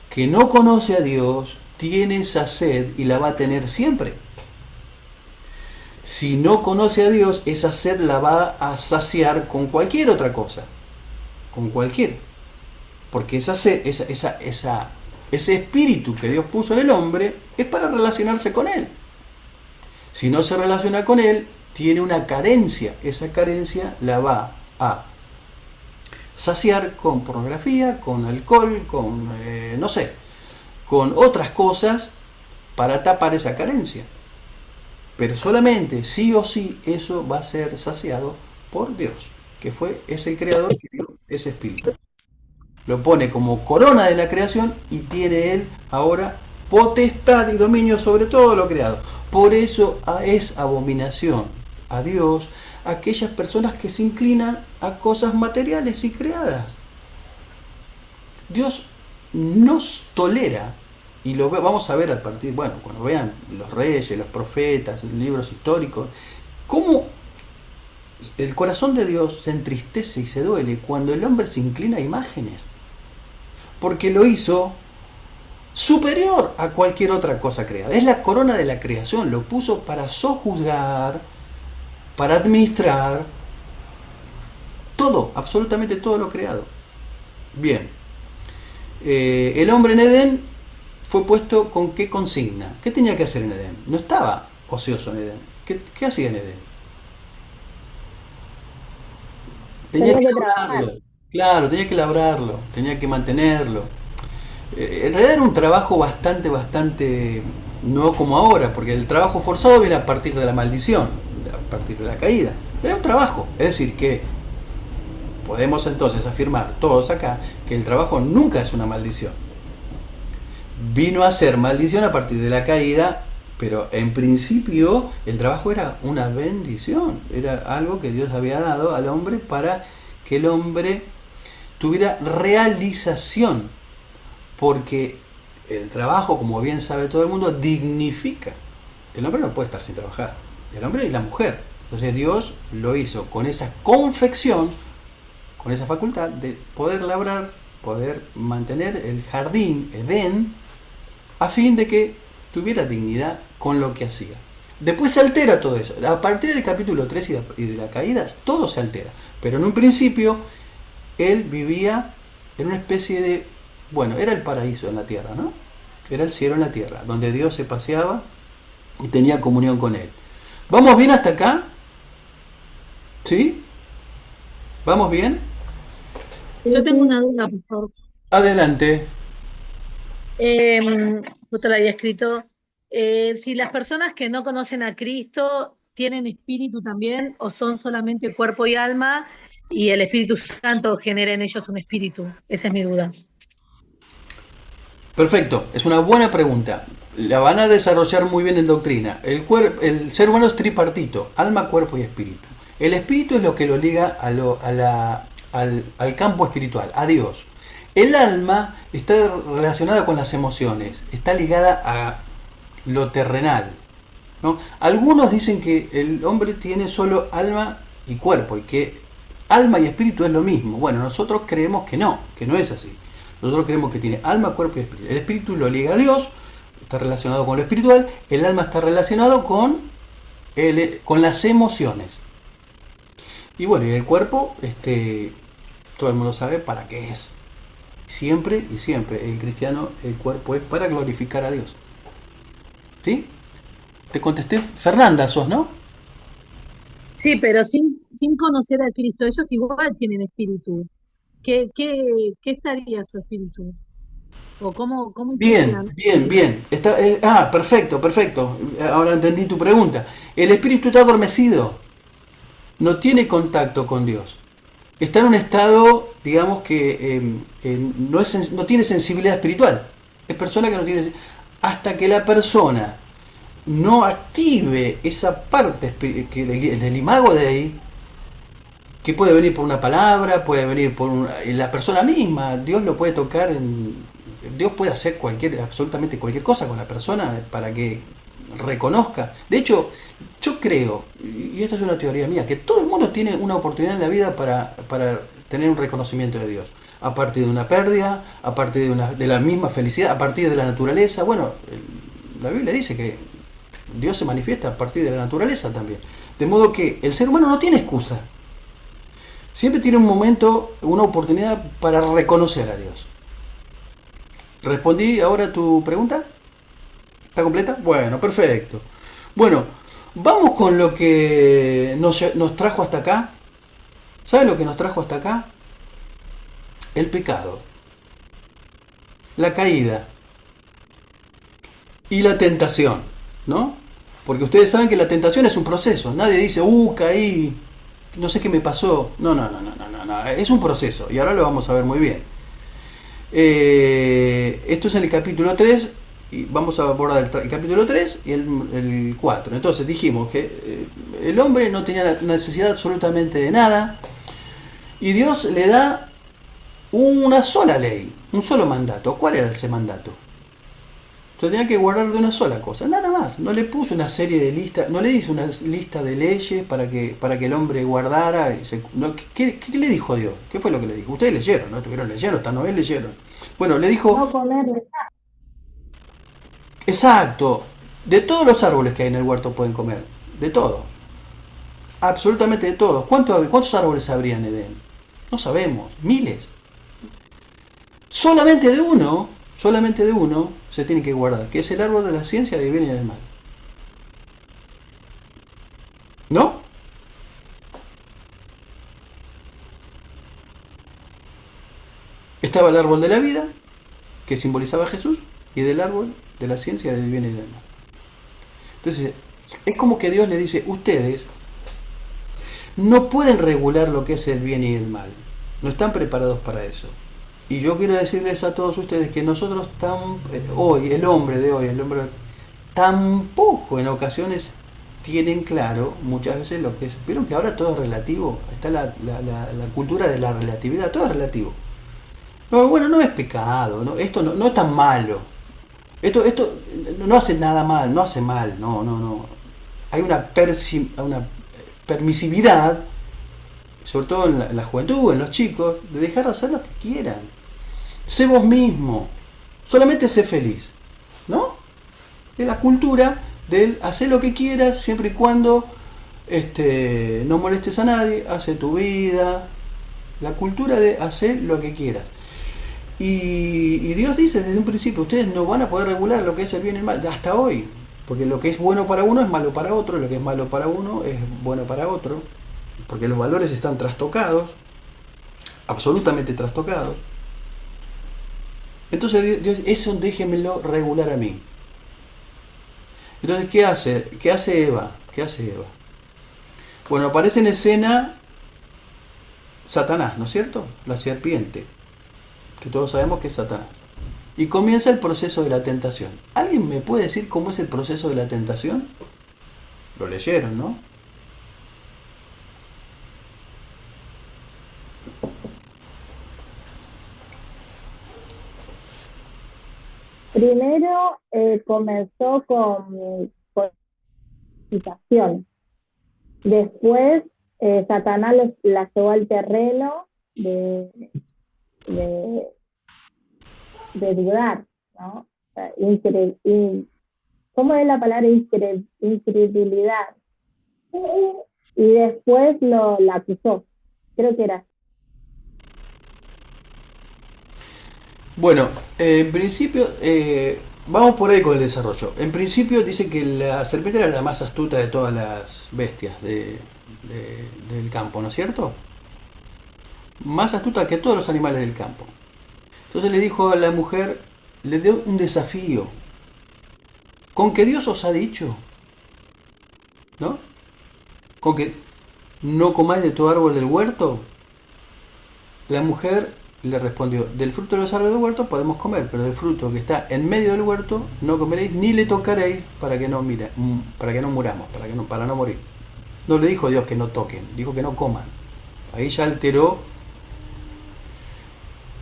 que no conoce a Dios tiene esa sed y la va a tener siempre. Si no conoce a Dios, esa sed la va a saciar con cualquier otra cosa. Con cualquier. Porque esa sed, ese espíritu que Dios puso en el hombre es para relacionarse con él. Si no se relaciona con él, tiene una carencia. Esa carencia la va a saciar con pornografía, con alcohol, con, no sé, con otras cosas para tapar esa carencia. Pero solamente, sí o sí, eso va a ser saciado por Dios, que es el creador que dio ese espíritu. Lo pone como corona de la creación y tiene él ahora potestad y dominio sobre todo lo creado. Por eso es abominación a Dios aquellas personas que se inclinan a cosas materiales y creadas. Dios nos tolera, y lo vamos a ver a partir, bueno, cuando vean los reyes, los profetas, libros históricos, cómo el corazón de Dios se entristece y se duele cuando el hombre se inclina a imágenes, porque lo hizo superior a cualquier otra cosa creada. Es la corona de la creación, lo puso para sojuzgar, para administrar todo, absolutamente todo lo creado. Bien, el hombre en Edén fue puesto con qué consigna. ¿Qué tenía que hacer en Edén? No estaba ocioso en Edén. ¿Qué hacía en Edén? Tenía que labrarlo. Claro, tenía que labrarlo, tenía que mantenerlo. En realidad era un trabajo bastante, no como ahora, porque el trabajo forzado viene a partir de la maldición, a partir de la caída. Era un trabajo, es decir, que podemos entonces afirmar todos acá que el trabajo nunca es una maldición. Vino a ser maldición a partir de la caída, pero en principio el trabajo era una bendición, era algo que Dios había dado al hombre para que el hombre tuviera realización, porque el trabajo, como bien sabe todo el mundo, dignifica. El hombre no puede estar sin trabajar, el hombre y la mujer. Entonces Dios lo hizo con esa confección, con esa facultad de poder labrar, poder mantener el jardín, Edén, a fin de que tuviera dignidad con lo que hacía. Después se altera todo eso. A partir del capítulo 3 y de la caída, todo se altera. Pero en un principio, él vivía en una especie de... Bueno, era el paraíso en la tierra, ¿no? Era el cielo en la tierra, donde Dios se paseaba y tenía comunión con él. ¿Vamos bien hasta acá? ¿Sí? ¿Vamos bien? Yo tengo una duda, por favor. Adelante. Justo la había escrito. Si las personas que no conocen a Cristo tienen espíritu también, o son solamente cuerpo y alma, y el Espíritu Santo genera en ellos un espíritu. Esa es mi duda. Perfecto, es una buena pregunta. La van a desarrollar muy bien en doctrina. El ser humano es tripartito, alma, cuerpo y espíritu. El espíritu es lo que lo liga al campo espiritual, a Dios. El alma está relacionada con las emociones, está ligada a lo terrenal, ¿no? Algunos dicen que el hombre tiene solo alma y cuerpo, y que alma y espíritu es lo mismo. Bueno, nosotros creemos que no es así. Nosotros creemos que tiene alma, cuerpo y espíritu. El espíritu lo liga a Dios, está relacionado con lo espiritual. El alma está relacionado con las emociones. Y bueno, y el cuerpo, todo el mundo sabe para qué es. Siempre y siempre, el cristiano, el cuerpo es para glorificar a Dios. ¿Sí? Te contesté, Fernanda sos, ¿no? Sí, pero sin conocer a Cristo, ellos igual tienen espíritu. ¿Qué estaría su espíritu? ¿O cómo Bien, interpretan? bien, bien. Perfecto, perfecto. Ahora entendí tu pregunta. El espíritu está adormecido, no tiene contacto con Dios. Está en un estado, digamos que no tiene sensibilidad espiritual. Es persona que no tiene... Hasta que la persona no active esa parte del imago de ahí, que puede venir por una palabra, puede venir por la persona misma, Dios lo puede tocar, Dios puede hacer absolutamente cualquier cosa con la persona para que reconozca. De hecho, yo creo, y esta es una teoría mía, que todo el mundo tiene una oportunidad en la vida para tener un reconocimiento de Dios. A partir de una pérdida, a partir de la misma felicidad, a partir de la naturaleza. Bueno, la Biblia dice que Dios se manifiesta a partir de la naturaleza también. De modo que el ser humano no tiene excusa. Siempre tiene un momento, una oportunidad para reconocer a Dios. ¿Respondí ahora a tu pregunta? ¿Está completa? Bueno, perfecto. Bueno, vamos con lo que nos trajo hasta acá. ¿Sabes lo que nos trajo hasta acá? El pecado, la caída y la tentación, ¿no? Porque ustedes saben que la tentación es un proceso. Nadie dice, caí, no sé qué me pasó. No. Es un proceso y ahora lo vamos a ver muy bien. Esto es en el capítulo 3 y vamos a abordar el capítulo 3 y el 4. Entonces dijimos que el hombre no tenía necesidad absolutamente de nada y Dios le da una sola ley, un solo mandato. ¿Cuál era ese mandato? Se tenía que guardar de una sola cosa, nada más. No le puso una serie de listas, no le hizo una lista de leyes para que el hombre guardara. ¿Qué le dijo Dios? ¿Qué fue lo que le dijo? Ustedes leyeron, ¿no? Estuvieron leyendo, esta novela leyeron. Bueno, le dijo... No comer. Exacto. De todos los árboles que hay en el huerto pueden comer. De todos. Absolutamente de todos. ¿Cuántos árboles habría en Edén? No sabemos. Miles. Solamente de uno se tiene que guardar, que es el árbol de la ciencia del bien y del mal. ¿No? Estaba el árbol de la vida, que simbolizaba a Jesús, y del árbol de la ciencia del bien y del mal. Entonces, es como que Dios le dice, ustedes no pueden regular lo que es el bien y el mal. No están preparados para eso. Y yo quiero decirles a todos ustedes que nosotros hoy, el hombre tampoco en ocasiones tienen claro muchas veces lo que es. Vieron que ahora todo es relativo. Está la cultura de la relatividad, todo es relativo. No, bueno, no es pecado, ¿no? Esto no es tan malo. Esto no hace nada mal, no hace mal, no. Hay una permisividad, sobre todo en la juventud, en los chicos, de dejar de hacer lo que quieran. Sé vos mismo, solamente sé feliz, ¿no? Es la cultura del hacer lo que quieras siempre y cuando no molestes a nadie, hace tu vida, la cultura de hacer lo que quieras. Y Dios dice desde un principio, ustedes no van a poder regular lo que es el bien y el mal, hasta hoy, porque lo que es bueno para uno es malo para otro, lo que es malo para uno es bueno para otro, porque los valores están trastocados, absolutamente trastocados. Entonces Dios, eso déjenmelo regular a mí. Entonces, ¿qué hace? ¿Qué hace Eva? Bueno, aparece en escena Satanás, ¿no es cierto? La serpiente, que todos sabemos que es Satanás. Y comienza el proceso de la tentación. ¿Alguien me puede decir cómo es el proceso de la tentación? Lo leyeron, ¿no? Primero comenzó con citación. Después Satanás la llevó al terreno de dudar, ¿no? ¿Cómo es la palabra incredulidad? Y después la acusó. Creo que era. Bueno, en principio, vamos por ahí con el desarrollo. En principio dice que la serpiente era la más astuta de todas las bestias del campo, ¿no es cierto? Más astuta que todos los animales del campo. Entonces le dijo a la mujer, le dio un desafío. ¿Con que Dios os ha dicho? ¿No? ¿Con que no comáis de todo árbol del huerto? La mujer le respondió, del fruto de los árboles del huerto podemos comer, pero del fruto que está en medio del huerto no comeréis ni le tocaréis para que no muramos, para no morir. No le dijo Dios que no toquen, dijo que no coman. Ahí ya alteró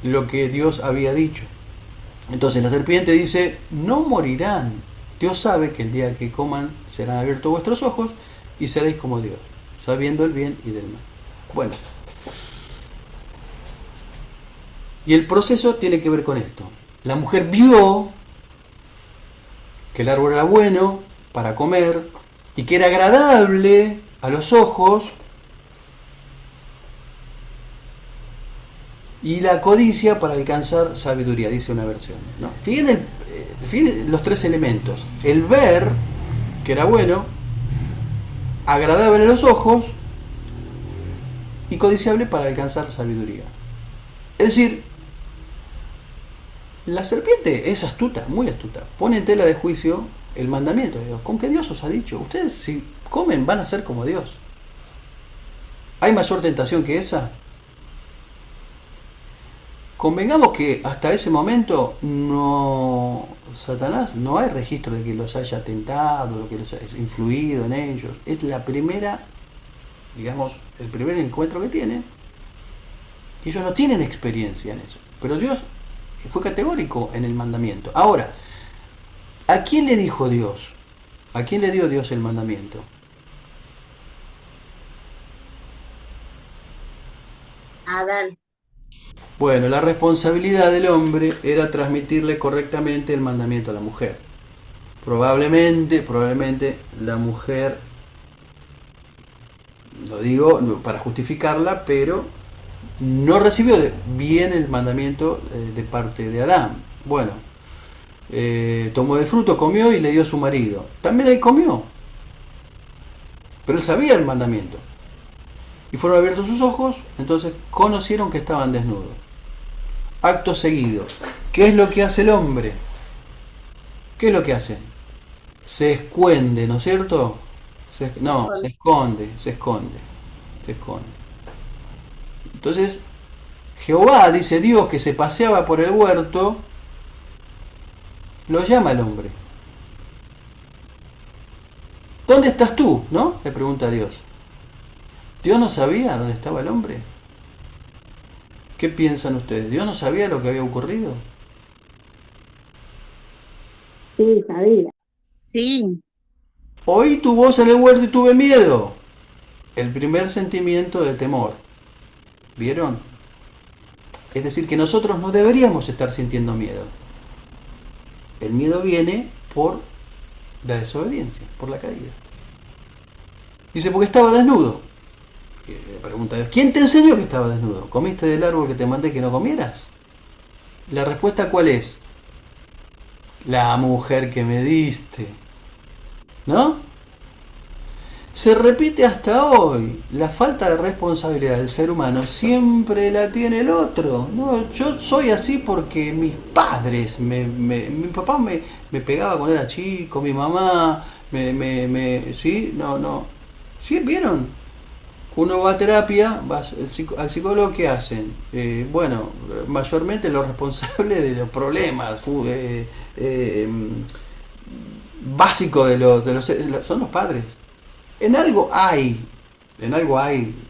lo que Dios había dicho. Entonces la serpiente dice, no morirán. Dios sabe que el día que coman serán abiertos vuestros ojos y seréis como Dios, sabiendo el bien y del mal. Bueno. Y el proceso tiene que ver con esto. La mujer vio que el árbol era bueno para comer y que era agradable a los ojos, y la codicia para alcanzar sabiduría, dice una versión, ¿no? Fíjense los tres elementos. El ver, que era bueno, agradable a los ojos y codiciable para alcanzar sabiduría. Es decir, la serpiente es astuta, muy astuta. Pone en tela de juicio el mandamiento de Dios. ¿Con qué Dios os ha dicho? Ustedes si comen van a ser como Dios. ¿Hay mayor tentación que esa? Convengamos que hasta ese momento Satanás no hay registro de que los haya tentado, de que los haya influido en ellos. Es la primera, digamos, el primer encuentro que tiene. Y ellos no tienen experiencia en eso. Pero Dios fue categórico en el mandamiento. Ahora, ¿a quién le dijo Dios? ¿A quién le dio Dios el mandamiento? Adán. Bueno, la responsabilidad del hombre era transmitirle correctamente el mandamiento a la mujer. Probablemente la mujer, lo digo para justificarla, pero no recibió bien el mandamiento de parte de Adán. Bueno, tomó del fruto, comió y le dio a su marido. También él comió, pero él sabía el mandamiento. Y fueron abiertos sus ojos, entonces conocieron que estaban desnudos. Acto seguido, ¿qué es lo que hace el hombre? ¿Qué es lo que hace? Se esconde, ¿no es cierto? Se esconde. Entonces, Jehová, dice Dios, que se paseaba por el huerto, lo llama al hombre. ¿Dónde estás tú? ¿No? Le pregunta a Dios. ¿Dios no sabía dónde estaba el hombre? ¿Qué piensan ustedes? ¿Dios no sabía lo que había ocurrido? Sí, sabía. Sí. Oí tu voz en el huerto y tuve miedo. El primer sentimiento de temor. ¿Vieron? Es decir, que nosotros no deberíamos estar sintiendo miedo. El miedo viene por la desobediencia, por la caída. Dice, porque estaba desnudo. Pregunta Dios, ¿quién te enseñó que estaba desnudo? ¿Comiste del árbol que te mandé que no comieras? La respuesta, ¿cuál es? La mujer que me diste. ¿No? Se repite hasta hoy. La falta de responsabilidad del ser humano siempre la tiene el otro. No, yo soy así porque mis padres, mi papá me pegaba cuando era chico, mi mamá, ¿sí? No. ¿Sí? ¿Vieron? Uno va a terapia, al psicólogo, ¿qué hacen? Bueno, mayormente los responsables de los problemas básicos son los padres. En algo hay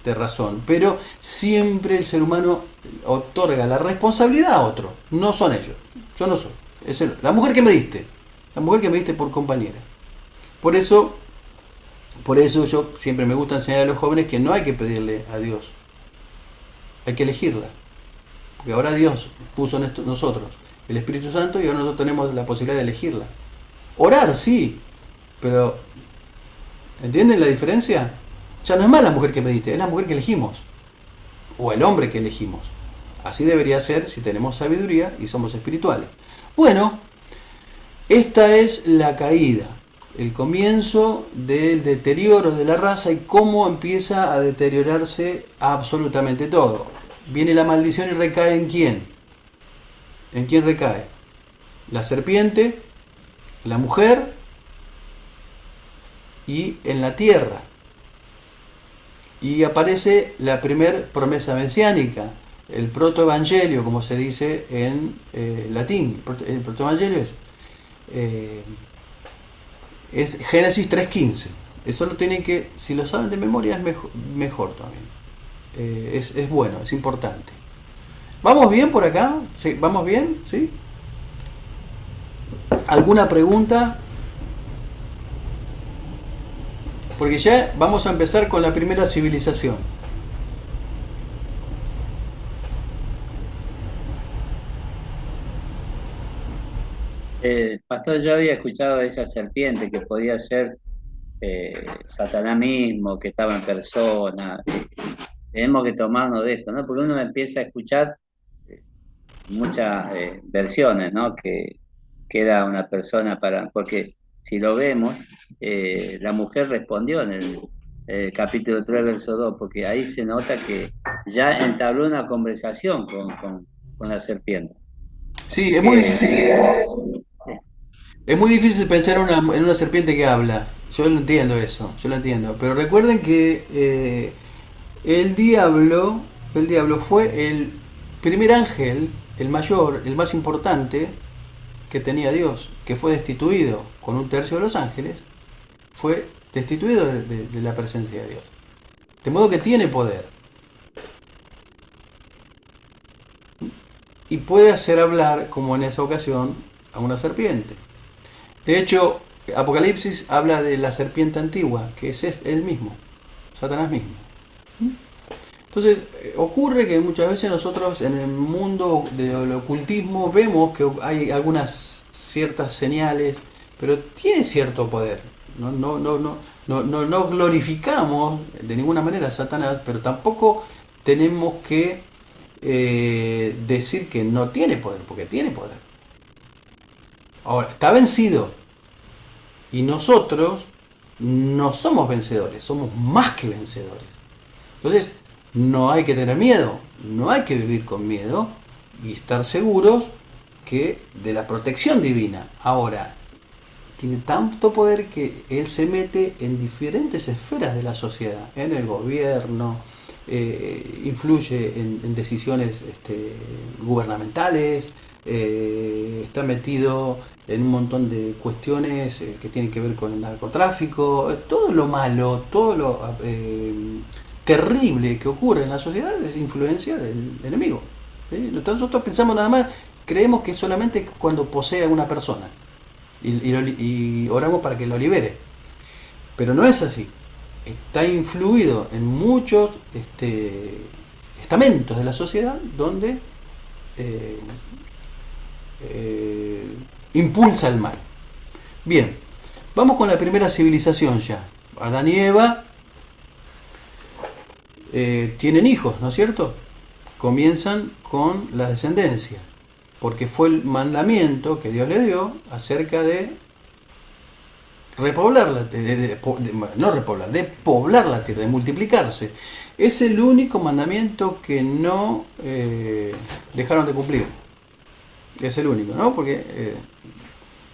de razón, pero siempre el ser humano otorga la responsabilidad a otro. No son ellos. Yo no soy. La mujer que me diste por compañera. Por eso yo siempre me gusta enseñar a los jóvenes que no hay que pedirle a Dios, hay que elegirla, porque ahora Dios puso en nosotros el Espíritu Santo y ahora nosotros tenemos la posibilidad de elegirla. Orar sí, pero ¿entienden la diferencia? Ya no es más la mujer que me diste, es la mujer que elegimos, o el hombre que elegimos. Así debería ser si tenemos sabiduría y somos espirituales. Bueno, esta es la caída, el comienzo del deterioro de la raza y cómo empieza a deteriorarse absolutamente todo. Viene la maldición y recae ¿en quién? ¿En quién recae? la serpiente, la mujer y en la tierra. Y aparece la primer promesa mesiánica, el protoevangelio, como se dice en latín. El protoevangelio es Génesis 3:15. Eso lo tienen que, si lo saben de memoria, es mejor también. Es bueno, es importante. ¿Vamos bien por acá? ¿Sí? ¿Vamos bien? ¿Sí? ¿Alguna pregunta? Porque ya vamos a empezar con la primera civilización. Pastor, yo había escuchado de esa serpiente que podía ser Satanás mismo, que estaba en persona. Tenemos que tomarnos de esto, ¿no? Porque uno empieza a escuchar muchas versiones, ¿no? Que era una persona porque si lo vemos, la mujer respondió en el capítulo 3, verso 2, porque ahí se nota que ya entabló una conversación con la serpiente. Sí, es muy difícil pensar en una serpiente que habla. Yo lo entiendo eso, yo lo entiendo. Pero recuerden que el diablo fue el primer ángel, el mayor, el más importante que tenía Dios, que fue destituido con un tercio de los ángeles, fue destituido de la presencia de Dios. De modo que tiene poder. Y puede hacer hablar, como en esa ocasión, a una serpiente. De hecho, Apocalipsis habla de la serpiente antigua, que es él mismo, Satanás mismo. Entonces, ocurre que muchas veces nosotros en el mundo del ocultismo vemos que hay algunas ciertas señales, pero tiene cierto poder. No glorificamos de ninguna manera a Satanás, pero tampoco tenemos que decir que no tiene poder, porque tiene poder. Ahora, está vencido. Y nosotros no somos vencedores, somos más que vencedores. Entonces, no hay que tener miedo, no hay que vivir con miedo y estar seguros que de la protección divina. Ahora, tiene tanto poder que él se mete en diferentes esferas de la sociedad, en el gobierno, influye en decisiones gubernamentales, está metido en un montón de cuestiones que tienen que ver con el narcotráfico, todo lo malo, todo lo terrible que ocurre en la sociedad es influencia del enemigo. ¿Sí? Nosotros pensamos nada más, creemos que solamente cuando posee a una persona y oramos para que lo libere, pero no es así. Está influido en muchos estamentos de la sociedad donde impulsa el mal. Bien, vamos con la primera civilización ya. Adán y Eva tienen hijos, ¿no es cierto? Comienzan con la descendencia, porque fue el mandamiento que Dios le dio acerca de repoblar la tierra, de poblar la tierra, de multiplicarse. Es el único mandamiento que no dejaron de cumplir. Es el único, ¿no? Porque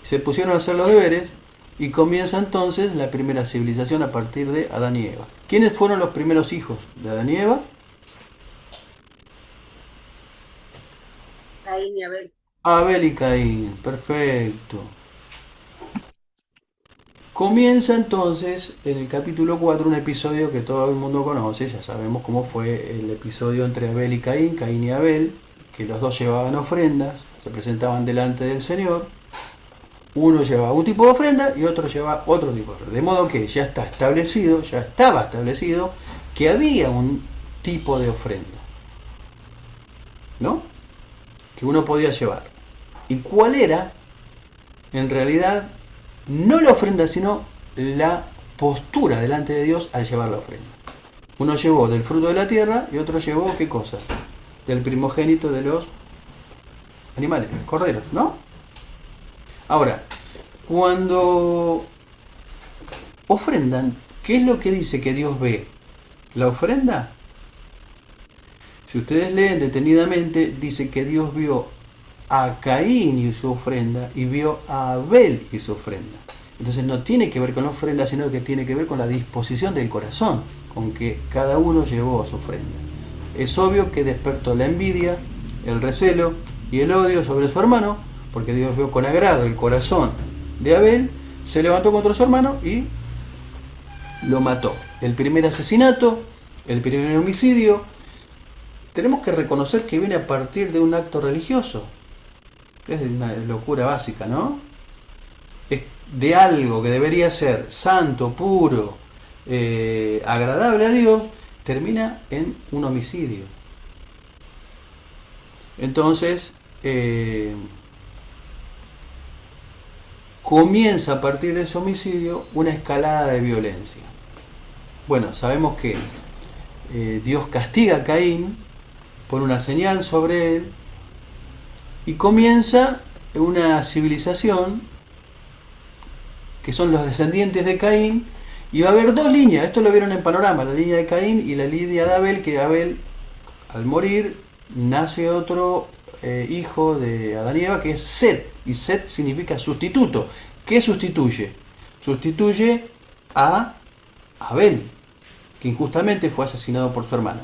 se pusieron a hacer los deberes y comienza entonces la primera civilización a partir de Adán y Eva. ¿Quiénes fueron los primeros hijos de Adán y Eva? Caín y Abel. Abel y Caín, perfecto. Comienza entonces en el capítulo 4 un episodio que todo el mundo conoce, ya sabemos cómo fue el episodio entre Abel y Caín, Caín y Abel, que los dos llevaban ofrendas, se presentaban delante del Señor, uno llevaba un tipo de ofrenda y otro llevaba otro tipo de ofrenda, de modo que ya estaba establecido que había un tipo de ofrenda, ¿no? Que uno podía llevar. ¿Y cuál era? En realidad, no la ofrenda, sino la postura delante de Dios al llevar la ofrenda. Uno llevó del fruto de la tierra y otro llevó, ¿qué cosa? Del primogénito de los animales, corderos, ¿no? Ahora, cuando ofrendan, ¿qué es lo que dice que Dios ve? ¿La ofrenda? Si ustedes leen detenidamente, dice que Dios vio a Caín y su ofrenda y vio a Abel y su ofrenda. Entonces no tiene que ver con la ofrenda, sino que tiene que ver con la disposición del corazón, con que cada uno llevó su ofrenda. Es obvio que despertó la envidia, el recelo y el odio sobre su hermano, porque Dios vio con agrado el corazón de Abel, se levantó contra su hermano y lo mató. El primer asesinato, el primer homicidio, tenemos que reconocer que viene a partir de un acto religioso. Es una locura básica, ¿no? Es de algo que debería ser santo, puro, agradable a Dios, termina en un homicidio. Entonces, comienza a partir de ese homicidio una escalada de violencia. Bueno, sabemos que Dios castiga a Caín, pone una señal sobre él y comienza una civilización que son los descendientes de Caín, y va a haber dos líneas. Esto lo vieron en Panorama, la línea de Caín y la línea de Abel, que Abel, al morir, nace otro hijo de Adán y Eva, que es Set, y Set significa sustituto. ¿Qué sustituye? Sustituye a Abel, que injustamente fue asesinado por su hermano.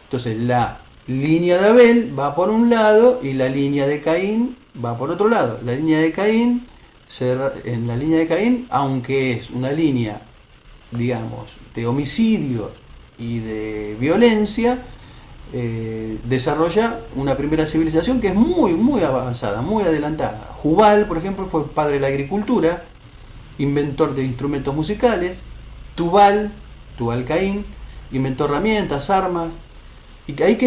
Entonces la línea de Abel va por un lado y la línea de Caín va por otro lado. La línea de Caín, en la línea de Caín, aunque es una línea, digamos, de homicidios y de violencia, desarrolla una primera civilización que es muy avanzada, muy adelantada. Jubal, por ejemplo, fue padre de la agricultura, inventor de instrumentos musicales. Tubal Caín, inventó herramientas, armas, y ahí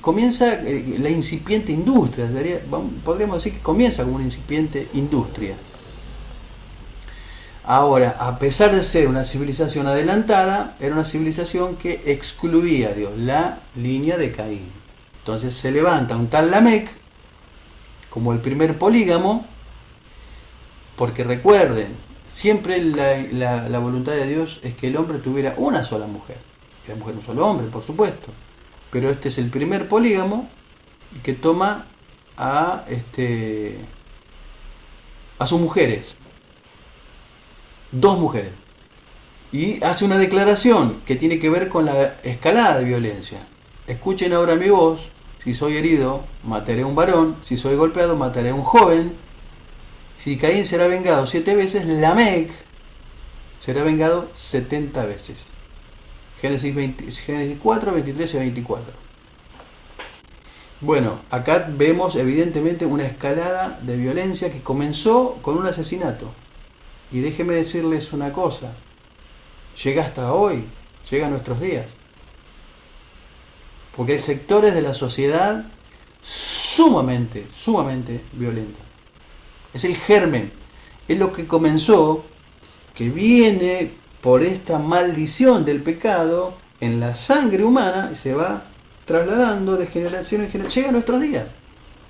comienza la incipiente industria. Podríamos decir que comienza como una incipiente industria. Ahora, a pesar de ser una civilización adelantada, era una civilización que excluía a Dios, la línea de Caín. Entonces se levanta un tal Lamec como el primer polígamo, porque recuerden, siempre la voluntad de Dios es que el hombre tuviera una sola mujer, y la mujer un solo hombre, por supuesto. Pero este es el primer polígamo que toma a sus mujeres, dos mujeres, y hace una declaración que tiene que ver con la escalada de violencia. Escuchen ahora mi voz: si soy herido, mataré a un varón; si soy golpeado, mataré a un joven. Si Caín será vengado 7 veces, Lamec será vengado 70 veces. Génesis 4, 23 y 24. Bueno, acá vemos evidentemente una escalada de violencia que comenzó con un asesinato. Y déjenme decirles una cosa, llega hasta hoy, llega a nuestros días. Porque hay sectores de la sociedad sumamente violentos. Es el germen, es lo que comenzó, que viene por esta maldición del pecado en la sangre humana y se va trasladando de generación en generación. Llega a nuestros días,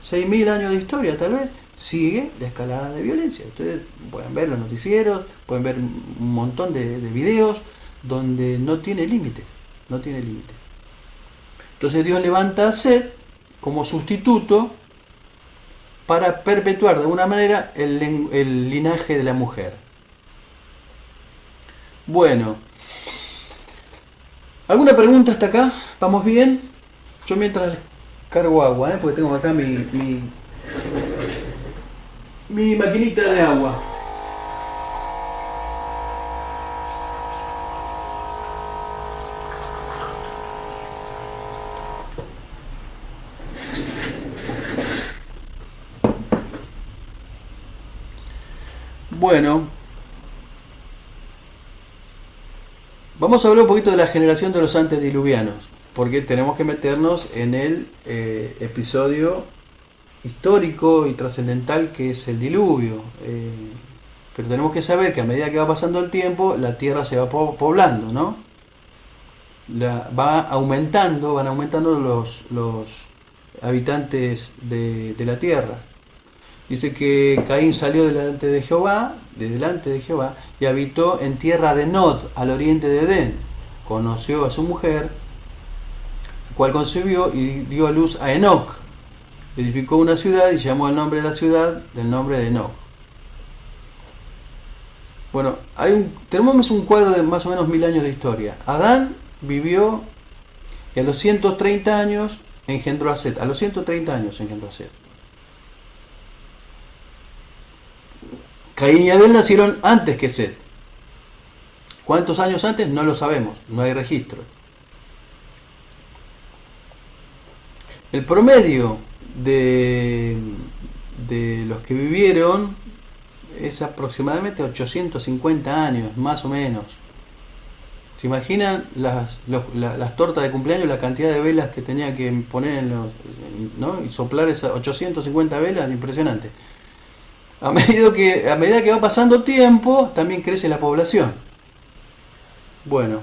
6.000 años de historia tal vez, sigue la escalada de violencia. Ustedes pueden ver los noticieros, pueden ver un montón de videos donde no tiene límites, no tiene límites. Entonces Dios levanta a Set como sustituto para perpetuar de alguna manera el linaje de la mujer. Bueno, ¿alguna pregunta hasta acá? ¿Vamos bien? Yo mientras cargo agua, porque tengo acá mi maquinita de agua. Bueno, vamos a hablar un poquito de la generación de los antediluvianos, porque tenemos que meternos en el episodio histórico y trascendental que es el diluvio. Pero tenemos que saber que a medida que va pasando el tiempo, la tierra se va poblando, ¿no? Van aumentando los habitantes de la tierra. Dice que Caín salió delante de Jehová, y habitó en tierra de Nod, al oriente de Edén. Conoció a su mujer, la cual concibió y dio a luz a Enoc. edificó una ciudad y llamó al nombre de la ciudad del nombre de Enoch. Bueno, tenemos un cuadro de más o menos 1000 años de historia. Adán vivió y a los 130 años engendró a Set. A los 130 años engendró a Set. Caín y Abel nacieron antes que Set. ¿Cuántos años antes? No lo sabemos, no hay registro. El promedio de los que vivieron es aproximadamente 850 años, más o menos. ¿Se imaginan las tortas de cumpleaños, la cantidad de velas que tenía que poner ¿no? Y soplar esas 850 velas? Impresionante. A medida que va pasando tiempo, también crece la población. Bueno,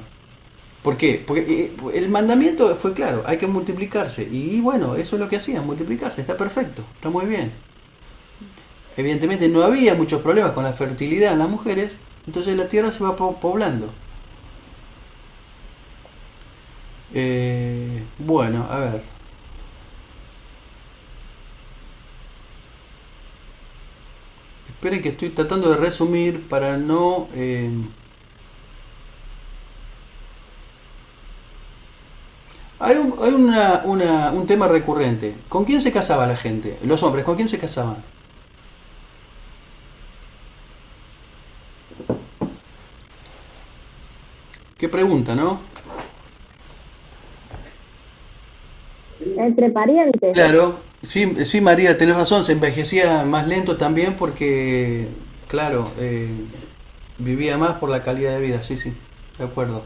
¿por qué? Porque el mandamiento fue claro, hay que multiplicarse. Y bueno, eso es lo que hacían, multiplicarse, está perfecto, está muy bien. Evidentemente no había muchos problemas con la fertilidad en las mujeres, entonces la tierra se va poblando. Bueno, a ver. Esperen que estoy tratando de resumir para no... Hay un tema recurrente. ¿Con quién se casaba la gente? Los hombres, ¿con quién se casaban? Qué pregunta, ¿no? Entre parientes. Claro, sí, María, tenés razón, se envejecía más lento también porque, claro, vivía más por la calidad de vida, sí, de acuerdo.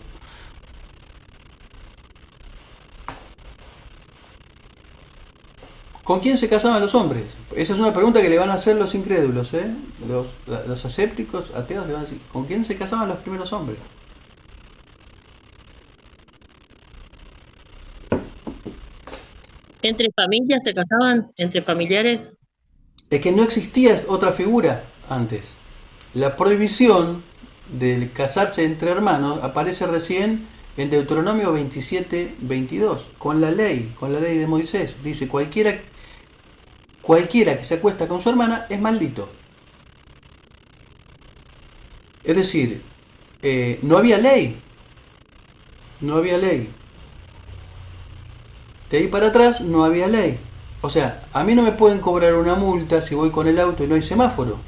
¿Con quién se casaban los hombres? Esa es una pregunta que le van a hacer los incrédulos, ¿eh? Los asépticos, ateos, le van a decir, ¿con quién se casaban los primeros hombres? ¿Entre familias se casaban? ¿Entre familiares? Es que no existía otra figura antes. La prohibición de casarse entre hermanos aparece recién en Deuteronomio 27:22, con la ley de Moisés. Dice, cualquiera que se acuesta con su hermana es maldito. Es decir, no había ley. No había ley. De ahí para atrás no había ley. O sea, a mí no me pueden cobrar una multa si voy con el auto y no hay semáforo.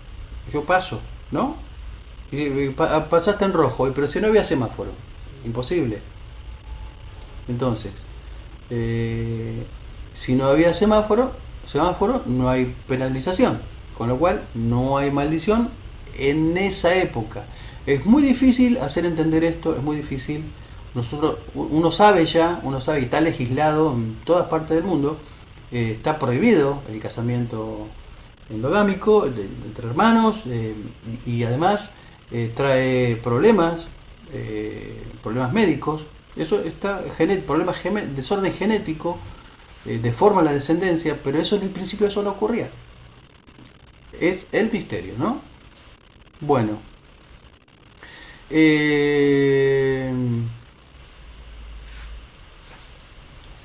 Yo paso, ¿no? Y pasaste en rojo, pero si no había semáforo. Imposible. Entonces, si no había semáforo, no hay penalización. Con lo cual, no hay maldición en esa época. Es muy difícil hacer entender esto, es muy difícil. Uno sabe que está legislado en todas partes del mundo, está prohibido el casamiento endogámico entre hermanos, y además trae problemas médicos. Eso está desorden genético, deforma la descendencia, pero eso en el principio eso no ocurría. Es el misterio, ¿no? Bueno.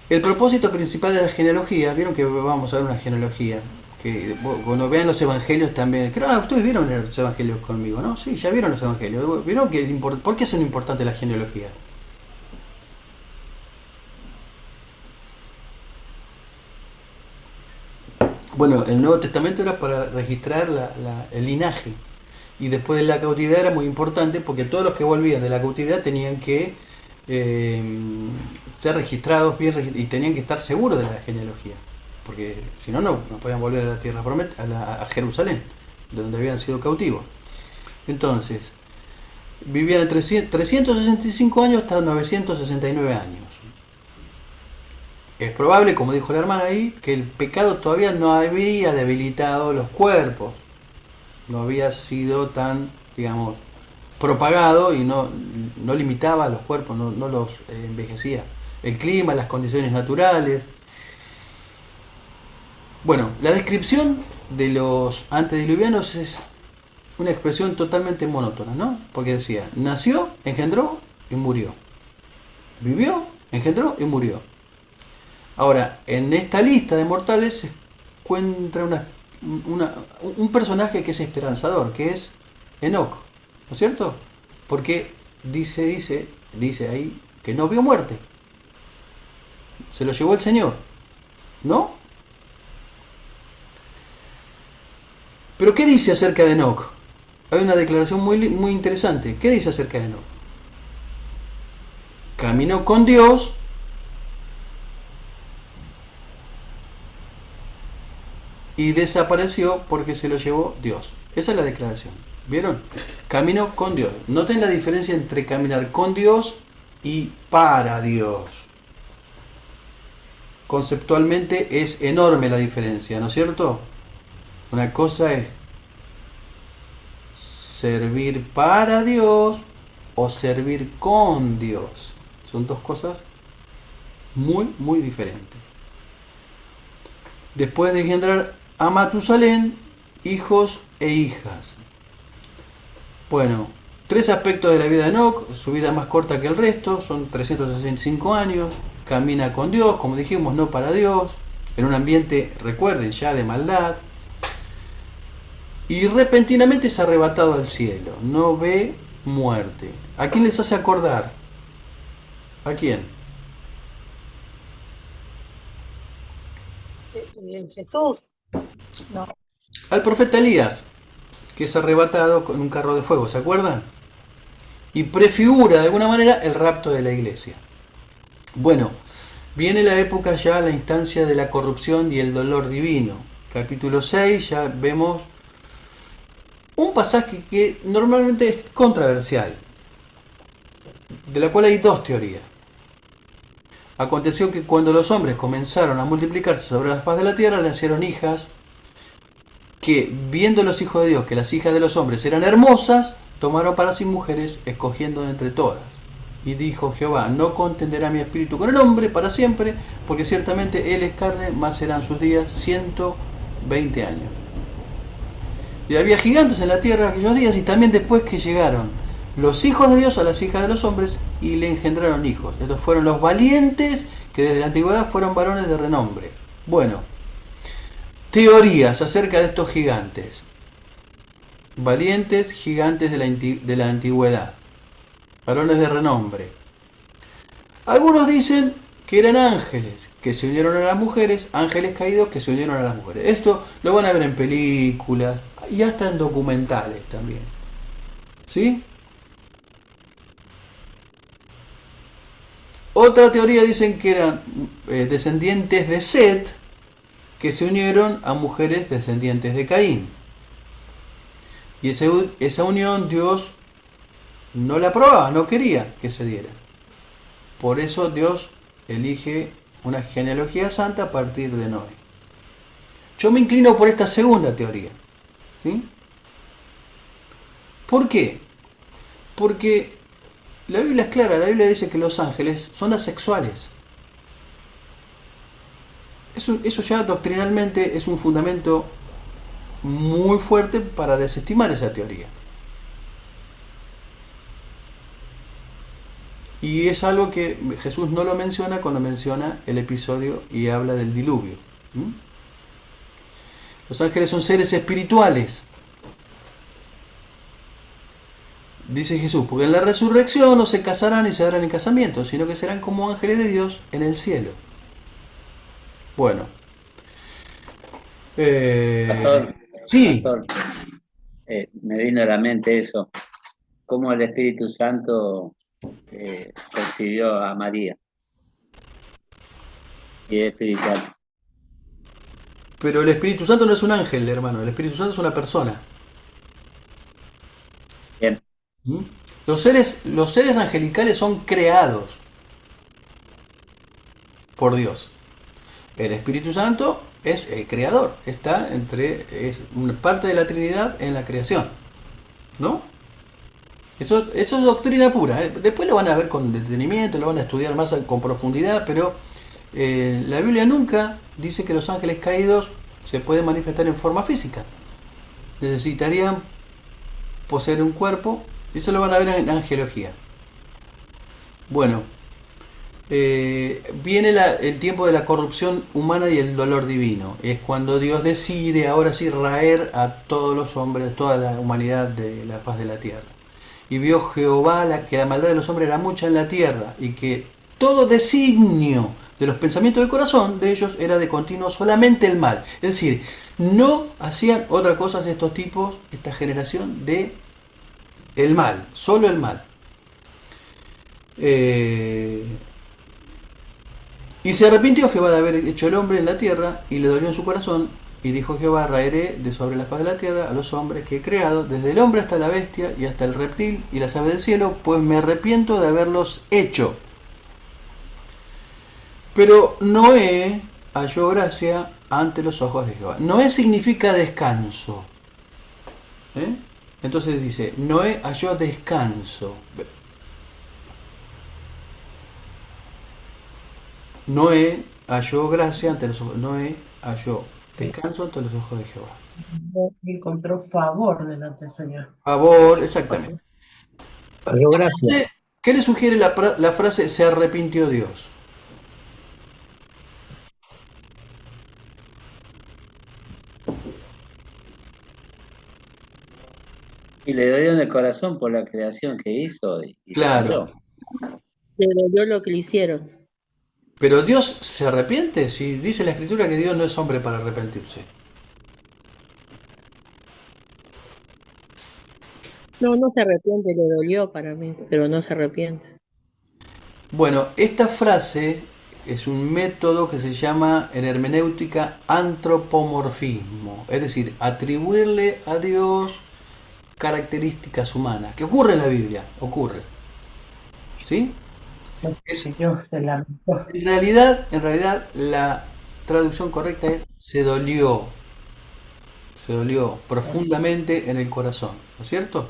El propósito principal de la genealogía, vieron que vamos a ver una genealogía, que cuando vean los evangelios también, creo que ustedes vieron los evangelios conmigo, ¿no? Sí, ya vieron los evangelios. ¿Vieron por qué son importantes la genealogía? Bueno, el Nuevo Testamento era para registrar el linaje, y después de la cautividad era muy importante porque todos los que volvían de la cautividad tenían que ser registrados bien y tenían que estar seguros de la genealogía, porque si no, no podían volver a la tierra prometida, a Jerusalén, de donde habían sido cautivos. Entonces, vivían de 365 años hasta 969 años. Es probable, como dijo la hermana ahí, que el pecado todavía no había debilitado los cuerpos, no había sido tan, digamos, propagado y no limitaba a los cuerpos, no los envejecía. El clima, las condiciones naturales. Bueno, la descripción de los antediluvianos es una expresión totalmente monótona, ¿no? Porque decía, nació, engendró y murió. Vivió, engendró y murió. Ahora, en esta lista de mortales encuentra un personaje que es esperanzador, que es Enoc, ¿no es cierto? Porque dice ahí que no vio muerte. Se lo llevó el Señor, ¿no? Pero ¿qué dice acerca de Enoc? Hay una declaración muy interesante. ¿Qué dice acerca de Enoc? Caminó con Dios y desapareció porque se lo llevó Dios. Esa es la declaración. ¿Vieron? Caminó con Dios. Noten la diferencia entre caminar con Dios y para Dios. Conceptualmente es enorme la diferencia, ¿no es cierto? Una cosa es servir para Dios o servir con Dios. Son dos cosas muy diferentes. Después de engendrar a Matusalén, hijos e hijas. Bueno, 3 aspectos de la vida de Enoc. Su vida es más corta que el resto, son 365 años. Camina con Dios, como dijimos, no para Dios, en un ambiente, recuerden, ya de maldad. Y repentinamente es arrebatado al cielo, no ve muerte. ¿A quién les hace acordar? ¿A quién? Jesús. No. Al profeta Elías, que es arrebatado con un carro de fuego, ¿se acuerdan? Y prefigura de alguna manera el rapto de la iglesia. Bueno, viene la época ya, la instancia de la corrupción y el dolor divino. Capítulo 6, ya vemos un pasaje que normalmente es controversial, de la cual hay 2 teorías. Aconteció que cuando los hombres comenzaron a multiplicarse sobre la faz de la tierra, nacieron hijas que, viendo los hijos de Dios que las hijas de los hombres eran hermosas, tomaron para sí mujeres, escogiendo de entre todas. Y dijo Jehová: no contenderá mi espíritu con el hombre para siempre, porque ciertamente él es carne, mas serán sus días 120 años. Y había gigantes en la tierra aquellos días, y también después que llegaron los hijos de Dios a las hijas de los hombres, y le engendraron hijos. Estos fueron los valientes, que desde la antigüedad fueron varones de renombre. Bueno, teorías acerca de estos gigantes. Valientes gigantes de la antigüedad. Varones de renombre. Algunos dicen que eran ángeles, que se unieron a las mujeres, ángeles caídos que se unieron a las mujeres. Esto lo van a ver en películas y hasta en documentales también. ¿Sí? Otra teoría dicen que eran descendientes de Set, que se unieron a mujeres descendientes de Caín. Y esa unión Dios no la aprobaba, no quería que se diera. Por eso Dios elige una genealogía santa a partir de Noé. Yo me inclino por esta segunda teoría. ¿Sí? ¿Por qué? Porque la Biblia es clara, la Biblia dice que los ángeles son asexuales. Eso ya doctrinalmente es un fundamento muy fuerte para desestimar esa teoría. Y es algo que Jesús no lo menciona cuando menciona el episodio y habla del diluvio. Los ángeles son seres espirituales. Dice Jesús, porque en la resurrección no se casarán y se darán en casamiento, sino que serán como ángeles de Dios en el cielo. Bueno. Pastor, Sí. Pastor, me vino a la mente eso, cómo el Espíritu Santo recibió a María. Y es espiritual. Pero el Espíritu Santo no es un ángel, hermano. El Espíritu Santo es una persona. Bien. Los seres angelicales son creados por Dios. El Espíritu Santo es el creador. Es una parte de la Trinidad en la creación. ¿No? Eso es doctrina pura. Después lo van a ver con detenimiento, lo van a estudiar más con profundidad, pero la Biblia nunca dice que los ángeles caídos se pueden manifestar en forma física. Necesitarían poseer un cuerpo. Eso lo van a ver en angelología. Bueno, viene el tiempo de la corrupción humana y el dolor divino. Es cuando Dios decide ahora sí raer a todos los hombres, toda la humanidad de la faz de la tierra. Y vio Jehová que la maldad de los hombres era mucha en la tierra y que todo designio de los pensamientos del corazón de ellos era de continuo solamente el mal. Es decir, no hacían otra cosa de estos tipos, esta generación, de el mal, solo el mal. Y se arrepintió Jehová de haber hecho el hombre en la tierra, y le dolió en su corazón, y dijo Jehová: raeré de sobre la faz de la tierra a los hombres que he creado, desde el hombre hasta la bestia, y hasta el reptil, y las aves del cielo, pues me arrepiento de haberlos hecho. Pero Noé halló gracia ante los ojos de Jehová. Noé significa descanso. Entonces dice, Noé halló descanso. Noé halló gracia ante los ojos. Noé halló descanso ante los ojos de Jehová. Encontró favor delante del Señor. Favor, exactamente. Halló gracia. ¿Qué le sugiere la frase se arrepintió Dios? Y le dolió en el corazón por la creación que hizo. Y Claro. Le dolió lo que le hicieron. Pero Dios se arrepiente, si dice la Escritura que Dios no es hombre para arrepentirse. No, no se arrepiente, le dolió para mí, pero no se arrepiente. Bueno, esta frase es un método que se llama en hermenéutica antropomorfismo, es decir, atribuirle a Dios características humanas, que ocurre en la Biblia, ocurre. ¿Sí? Dios se lamentó. En realidad la traducción correcta es se dolió profundamente en el corazón, ¿no es cierto?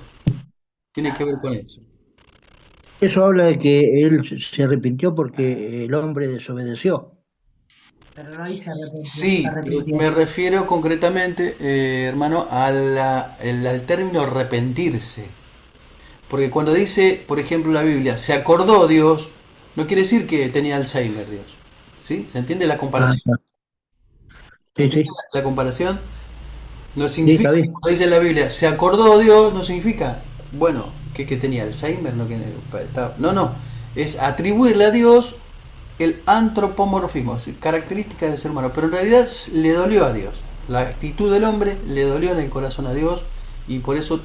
Tiene que ver con eso. Eso habla de que él se arrepintió porque el hombre desobedeció. Pero no dice arrepentió. Sí, pero me refiero concretamente, hermano, al término arrepentirse. Porque cuando dice, por ejemplo, la Biblia, se acordó Dios, no quiere decir que tenía Alzheimer Dios. ¿Sí? ¿Se entiende la comparación? Sí. La comparación no Sí, significa, está bien. cuando dice la Biblia, se acordó Dios, no significa, bueno, que tenía Alzheimer, no, es atribuirle a Dios el antropomorfismo, características del ser humano, pero en realidad le dolió a Dios. La actitud del hombre le dolió en el corazón a Dios y por eso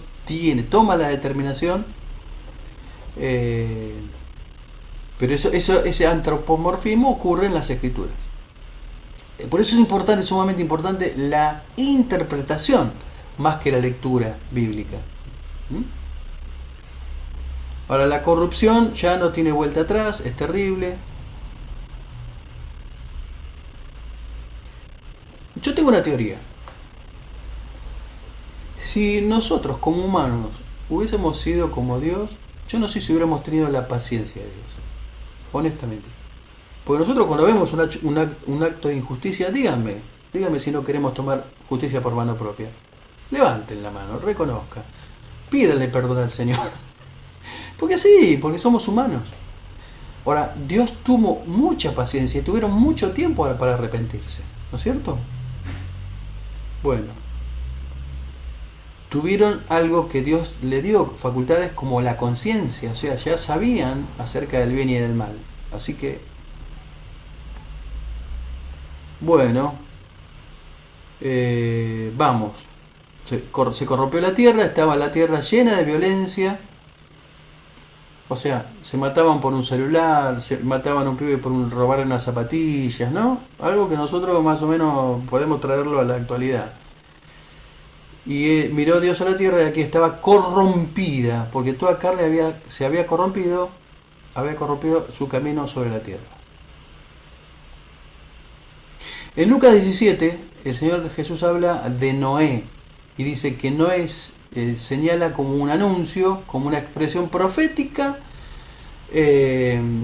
toma la determinación, pero ese antropomorfismo ocurre en las Escrituras. Por eso es importante, sumamente importante, la interpretación más que la lectura bíblica. Ahora, la corrupción ya no tiene vuelta atrás, es terrible. Yo tengo una teoría. Si nosotros como humanos hubiésemos sido como Dios, yo no sé si hubiéramos tenido la paciencia de Dios. Honestamente. Porque nosotros cuando vemos un acto de injusticia, díganme si no queremos tomar justicia por mano propia. Levanten la mano, reconozcan. Pídanle perdón al Señor. Porque sí, porque somos humanos. Ahora, Dios tuvo mucha paciencia y tuvieron mucho tiempo para arrepentirse. ¿No es cierto? Bueno. Tuvieron algo que Dios le dio, facultades como la conciencia. O sea, ya sabían acerca del bien y del mal. Así que bueno, vamos, se corrompió la tierra, estaba la tierra llena de violencia, o sea, se mataban por un celular, se mataban a un pibe por robar unas zapatillas, ¿no? Algo que nosotros más o menos podemos traerlo a la actualidad. Y miró Dios a la tierra y aquí estaba corrompida, porque toda carne se había corrompido su camino sobre la tierra. En Lucas 17, el Señor Jesús habla de Noé y dice que Noé señala como un anuncio, como una expresión profética, que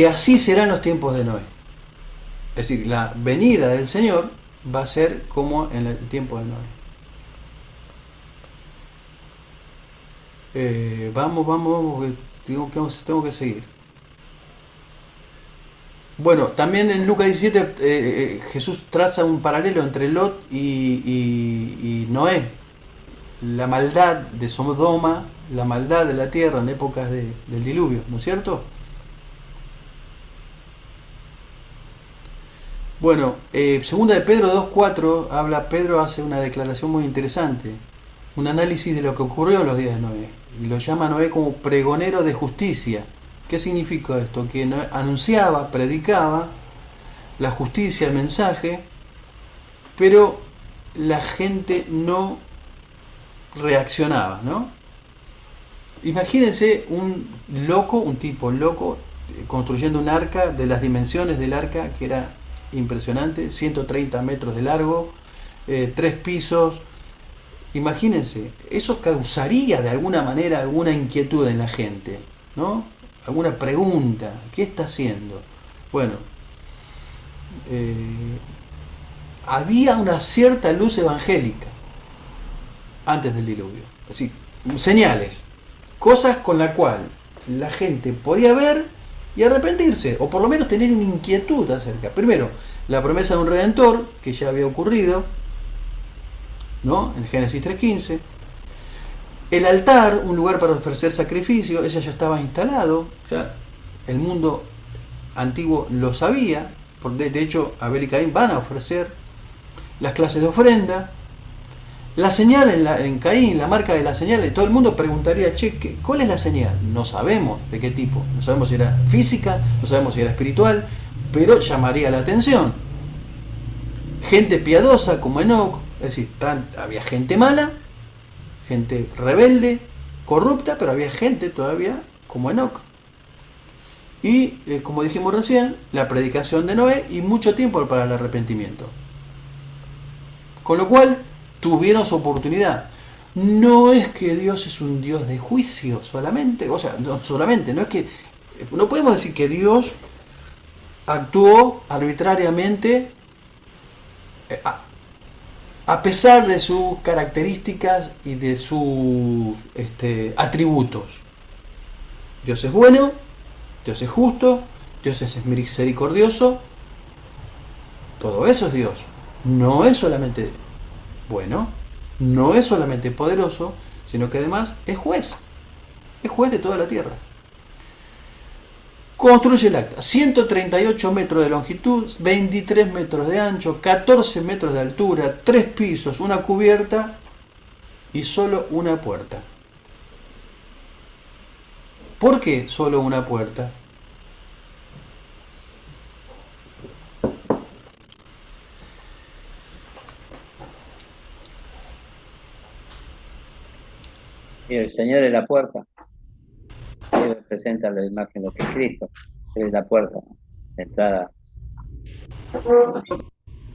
así serán los tiempos de Noé. Es decir, la venida del Señor va a ser como en el tiempo de Noé. Vamos, porque tengo que seguir. Bueno, también en Lucas 17 Jesús traza un paralelo entre Lot y Noé. La maldad de Sodoma, la maldad de la tierra en épocas del diluvio, ¿no es cierto? Bueno, segunda de Pedro 2.4 Pedro hace una declaración muy interesante, un análisis de lo que ocurrió en los días de Noé, y lo llama a Noé como pregonero de justicia. ¿Qué significa esto? Que Noé anunciaba, predicaba la justicia, el mensaje, pero la gente no reaccionaba, ¿no? Imagínense un loco, un tipo loco, construyendo un arca de las dimensiones del arca, que era impresionante, 130 metros de largo, 3 pisos. Imagínense, eso causaría de alguna manera alguna inquietud en la gente, ¿no? Alguna pregunta, ¿qué está haciendo? Bueno, había una cierta luz evangélica antes del diluvio, así, señales, cosas con la cual la gente podía ver y arrepentirse, o por lo menos tener una inquietud acerca. Primero, la promesa de un redentor, que ya había ocurrido, ¿no? En Génesis 3.15. El altar, un lugar para ofrecer sacrificio, ese ya estaba instalado, ya el mundo antiguo lo sabía, de hecho Abel y Caín van a ofrecer las clases de ofrenda. La señal en Caín, la marca de la señal, todo el mundo preguntaría, che, ¿cuál es la señal? No sabemos de qué tipo, no sabemos si era física, no sabemos si era espiritual, pero llamaría la atención. Gente piadosa como Enoc, es decir, había gente mala, gente rebelde, corrupta, pero había gente todavía como Enoc. Y, como dijimos recién, la predicación de Noé y mucho tiempo para el arrepentimiento. Con lo cual, tuvieron su oportunidad. No es que Dios es un Dios de juicio solamente, o sea, no solamente, no es que, no podemos decir que Dios actuó arbitrariamente a pesar de sus características y de sus atributos. Dios es bueno, Dios es justo, Dios es misericordioso, todo eso es Dios. No es solamente bueno, no es solamente poderoso, sino que además es juez de toda la tierra. Construye el arca, 138 metros de longitud, 23 metros de ancho, 14 metros de altura, 3 pisos, una cubierta y solo una puerta. ¿Por qué solo una puerta? Y el Señor es la puerta. Él representa la imagen de lo que es Cristo. Él es la puerta de entrada.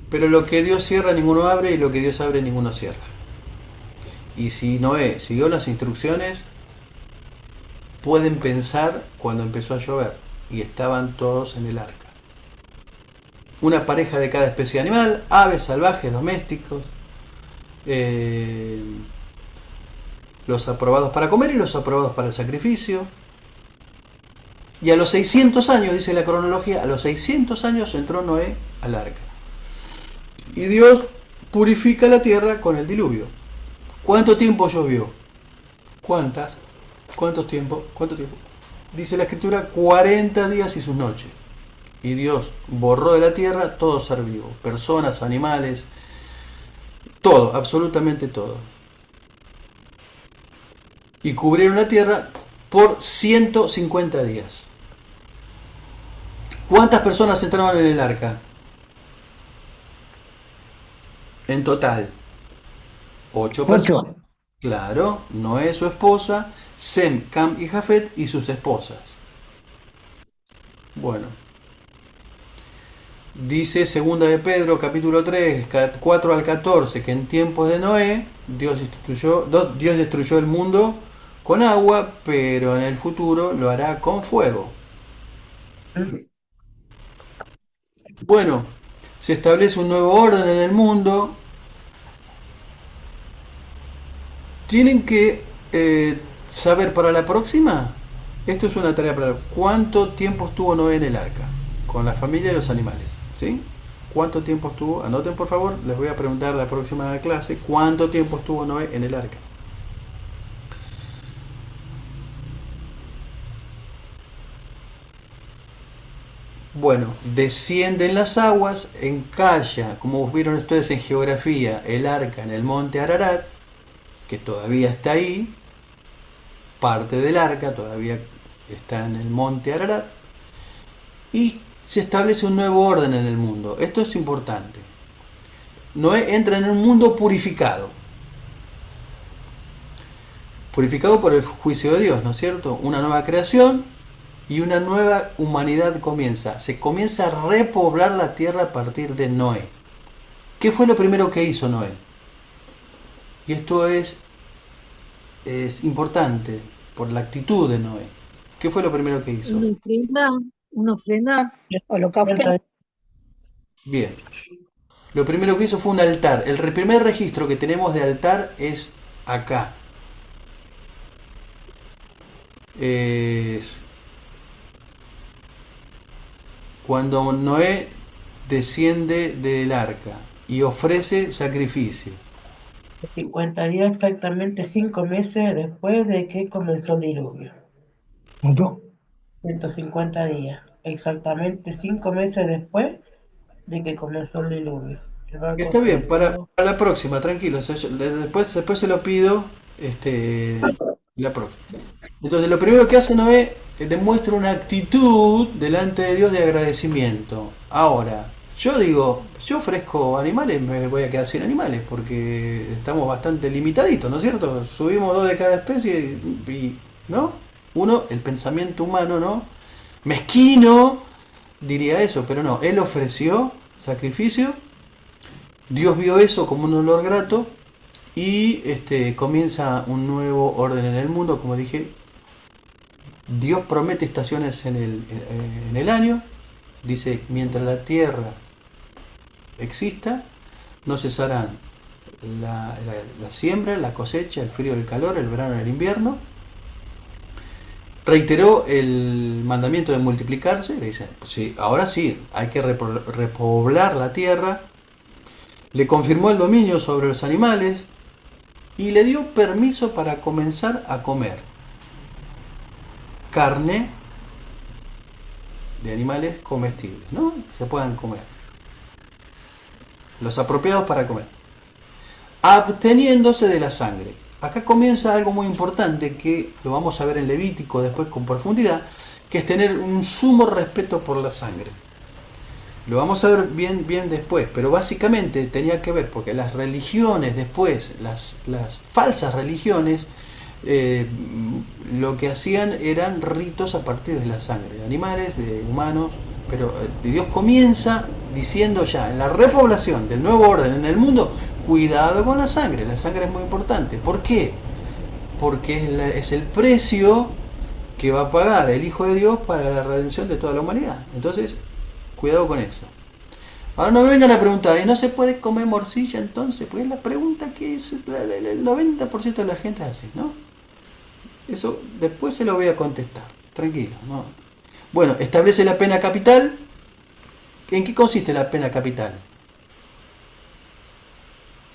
Pero lo que Dios cierra ninguno abre, y lo que Dios abre ninguno cierra. Y si Noé siguió las instrucciones, pueden pensar cuando empezó a llover y estaban todos en el arca. Una pareja de cada especie de animal, aves salvajes, domésticos, los aprobados para comer y los aprobados para el sacrificio. Y a los 600 años, dice la cronología, a los 600 años entró Noé al arca. Y Dios purifica la tierra con el diluvio. ¿Cuánto tiempo llovió? ¿Cuánto tiempo? Dice la escritura, 40 días y sus noches. Y Dios borró de la tierra todo ser vivo, personas, animales, todo, absolutamente todo. Y cubrieron la tierra por 150 días. ¿Cuántas personas entraron en el arca? En total, 8 personas. Claro, Noé, su esposa, Sem, Cam y Jafet y sus esposas. Bueno. Dice segunda de Pedro, capítulo 3, 4 al 14, que en tiempos de Noé, Dios destruyó el mundo con agua, pero en el futuro lo hará con fuego. Bueno, se establece un nuevo orden en el mundo. Tienen que saber para la próxima, esto es una tarea para ¿cuánto tiempo estuvo Noé en el arca? con la familia y los animales, ¿sí? ¿Cuánto tiempo estuvo? Anoten por favor, les voy a preguntar la próxima clase, ¿cuánto tiempo estuvo Noé en el arca? Bueno, descienden las aguas, encalla, como vieron ustedes en geografía, el arca en el monte Ararat, que todavía está ahí, parte del arca todavía está en el monte Ararat, y se establece un nuevo orden en el mundo. Esto es importante. Noé entra en un mundo purificado por el juicio de Dios, ¿no es cierto? Una nueva creación y una nueva humanidad comienza. Se comienza a repoblar la tierra a partir de Noé. ¿Qué fue lo primero que hizo Noé? Y esto es importante por la actitud de Noé. ¿Qué fue lo primero que hizo? Una ofrenda, holocausto. Bien. Lo primero que hizo fue un altar. El primer registro que tenemos de altar es acá. Cuando Noé desciende del arca y ofrece sacrificio. 50 días, exactamente 5 meses después de que comenzó el diluvio. ¿Cuánto? 150 días, exactamente 5 meses después de que comenzó el diluvio. El barco Está bien, se para hundió. la próxima, tranquilo. Después se lo pido la próxima. Entonces, lo primero que hace Noé demuestra una actitud delante de Dios de agradecimiento. Ahora, yo digo, si yo ofrezco animales, me voy a quedar sin animales, porque estamos bastante limitaditos, ¿no es cierto? Subimos 2 de cada especie ¿no? Uno, el pensamiento humano, ¿no? Mezquino, diría eso, pero no. Él ofreció sacrificio, Dios vio eso como un olor grato, y comienza un nuevo orden en el mundo, como dije. Dios promete estaciones en el año. Dice, mientras la tierra exista, no cesarán la siembra, la cosecha, el frío, el calor, el verano y el invierno. Reiteró el mandamiento de multiplicarse. Le dice, pues sí, ahora sí, hay que repoblar la tierra. Le confirmó el dominio sobre los animales y le dio permiso para comenzar a comer carne de animales comestibles, ¿no? Que se puedan comer. Los apropiados para comer. Absteniéndose de la sangre. Acá comienza algo muy importante que lo vamos a ver en Levítico después con profundidad, que es tener un sumo respeto por la sangre. Lo vamos a ver bien después, pero básicamente tenía que ver porque las religiones después, las falsas religiones, lo que hacían eran ritos a partir de la sangre, de animales, de humanos, pero Dios comienza diciendo ya, en la repoblación del nuevo orden en el mundo, cuidado con la sangre es muy importante. ¿Por qué? Porque es el precio que va a pagar el Hijo de Dios para la redención de toda la humanidad. Entonces, cuidado con eso. Ahora no me vengan a preguntar, ¿y no se puede comer morcilla entonces? Pues es la pregunta que es el 90% de la gente hace, ¿no? Eso después se lo voy a contestar, tranquilo, ¿no? Bueno, establece la pena capital. ¿En qué consiste la pena capital?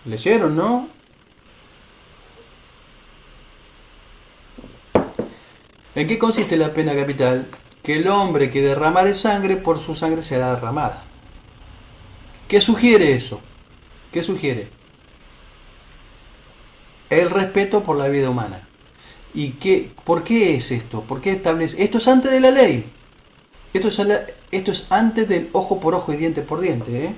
¿Leyeron, no? ¿En qué consiste la pena capital? Que el hombre que derramare sangre, por su sangre será derramada. ¿Qué sugiere eso? ¿Qué sugiere? El respeto por la vida humana. ¿Y por qué es esto? ¿Por qué establece? Esto es antes de la ley. Esto es antes del ojo por ojo y diente por diente, ¿eh?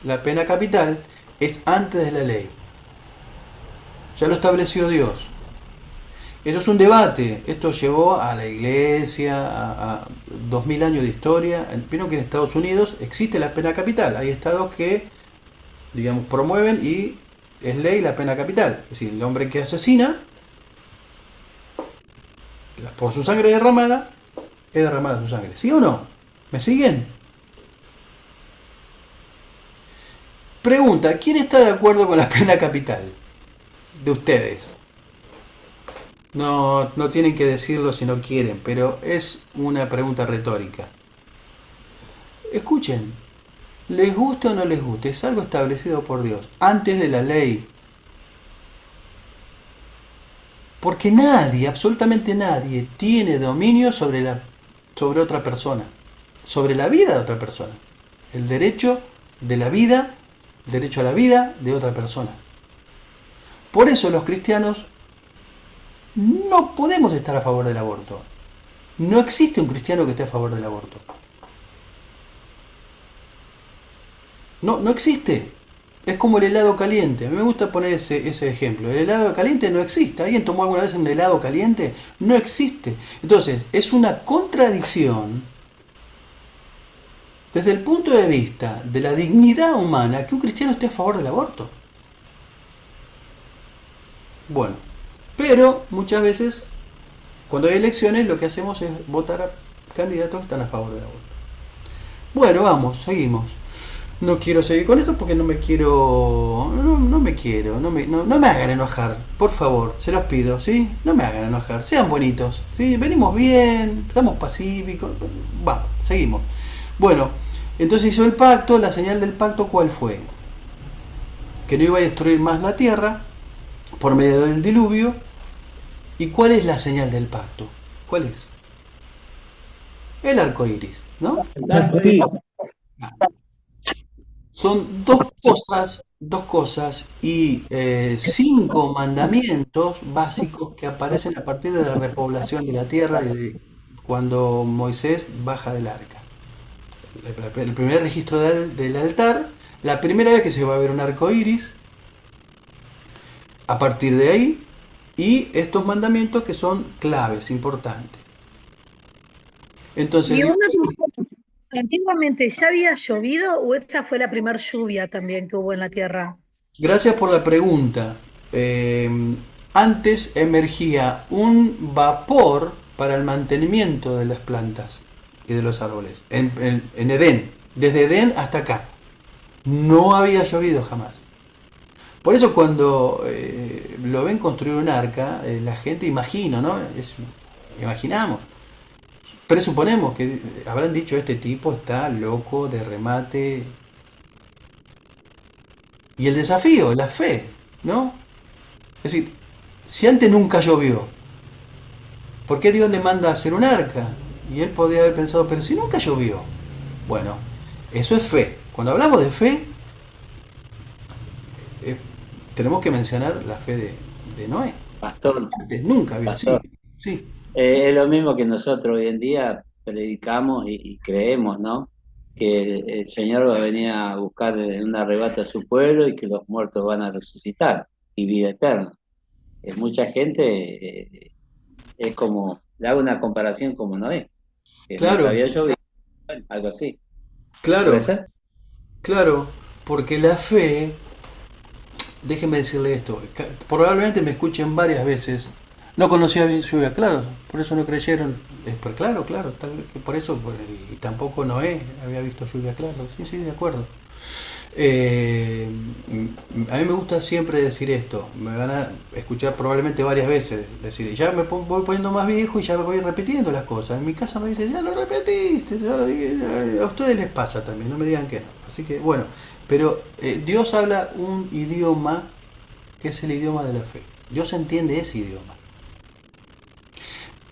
La pena capital es antes de la ley. Ya lo estableció Dios. Eso es un debate. Esto llevó a la iglesia, a 2000 años de historia. Vieron que en Estados Unidos existe la pena capital. Hay estados que, digamos, promueven y es ley la pena capital. Es decir, el hombre que asesina, por su sangre derramada, es derramada su sangre. ¿Sí o no? ¿Me siguen? Pregunta, ¿quién está de acuerdo con la pena capital? De ustedes. No tienen que decirlo si no quieren, pero es una pregunta retórica. escuchen, les guste o no les guste, es algo establecido por Dios, antes de la ley. Porque nadie, absolutamente nadie, tiene dominio sobre otra persona, sobre la vida de otra persona. El derecho de la vida, el derecho a la vida de otra persona. Por eso los cristianos no podemos estar a favor del aborto. No existe un cristiano que esté a favor del aborto. No existe. Es como el helado caliente. A mí me gusta poner ese ejemplo. El helado caliente no existe. ¿Alguien tomó alguna vez un helado caliente? No existe. Entonces, es una contradicción desde el punto de vista de la dignidad humana que un cristiano esté a favor del aborto. Bueno, pero muchas veces, cuando hay elecciones, lo que hacemos es votar a candidatos que están a favor del aborto. Bueno, vamos, seguimos. No quiero seguir con esto porque no me hagan enojar, por favor, se los pido, ¿sí? No me hagan enojar, sean bonitos, ¿sí? Venimos bien, estamos pacíficos, vamos, seguimos. Bueno, entonces hizo el pacto, la señal del pacto, ¿cuál fue? Que no iba a destruir más la tierra por medio del diluvio. ¿Y cuál es la señal del pacto? ¿Cuál es? El arco iris, ¿no? Son dos cosas y 5 mandamientos básicos que aparecen a partir de la repoblación de la tierra y de cuando Moisés baja del arca. El primer registro del altar, la primera vez que se va a ver un arco iris, a partir de ahí, y estos mandamientos que son claves, importantes. Entonces, Y una pregunta, ¿antiguamente ya había llovido o esta fue la primera lluvia también que hubo en la tierra? gracias por la pregunta. Antes emergía un vapor para el mantenimiento de las plantas y de los árboles. En Edén, desde Edén hasta acá. No había llovido jamás. Por eso cuando lo ven construir un arca, la gente imagina, ¿no? Imaginamos. Presuponemos que habrán dicho, este tipo está loco de remate. Y el desafío, la fe, ¿no? Es decir, si antes nunca llovió, ¿por qué Dios le manda a hacer un arca? Y él podría haber pensado, pero si nunca llovió. Bueno, eso es fe. Cuando hablamos de fe, tenemos que mencionar la fe de Noé. Pastor, Antes nunca había, sí, pastor. sí. Es lo mismo que nosotros hoy en día predicamos y creemos, ¿no? Que el Señor va a venir a buscar en un arrebato a su pueblo y que los muertos van a resucitar y vida eterna. Mucha gente es como, le hago una comparación como Noé, que nunca Claro, había llovido, bueno, algo así. ¿Puede claro, ser? claro, porque la fe, déjeme decirle esto, probablemente me escuchen varias veces, no conocía bien lluvia, claro, por eso no creyeron, pues claro, por eso, y tampoco Noé había visto lluvia, claro, sí, de acuerdo. A mí me gusta siempre decir esto, me van a escuchar probablemente varias veces decir, y ya voy poniendo más viejo y ya me voy repitiendo las cosas. En mi casa me dicen, ya lo repetiste, ya lo dije, a ustedes les pasa también, no me digan que no. Así que bueno, pero Dios habla un idioma que es el idioma de la fe. Dios entiende ese idioma.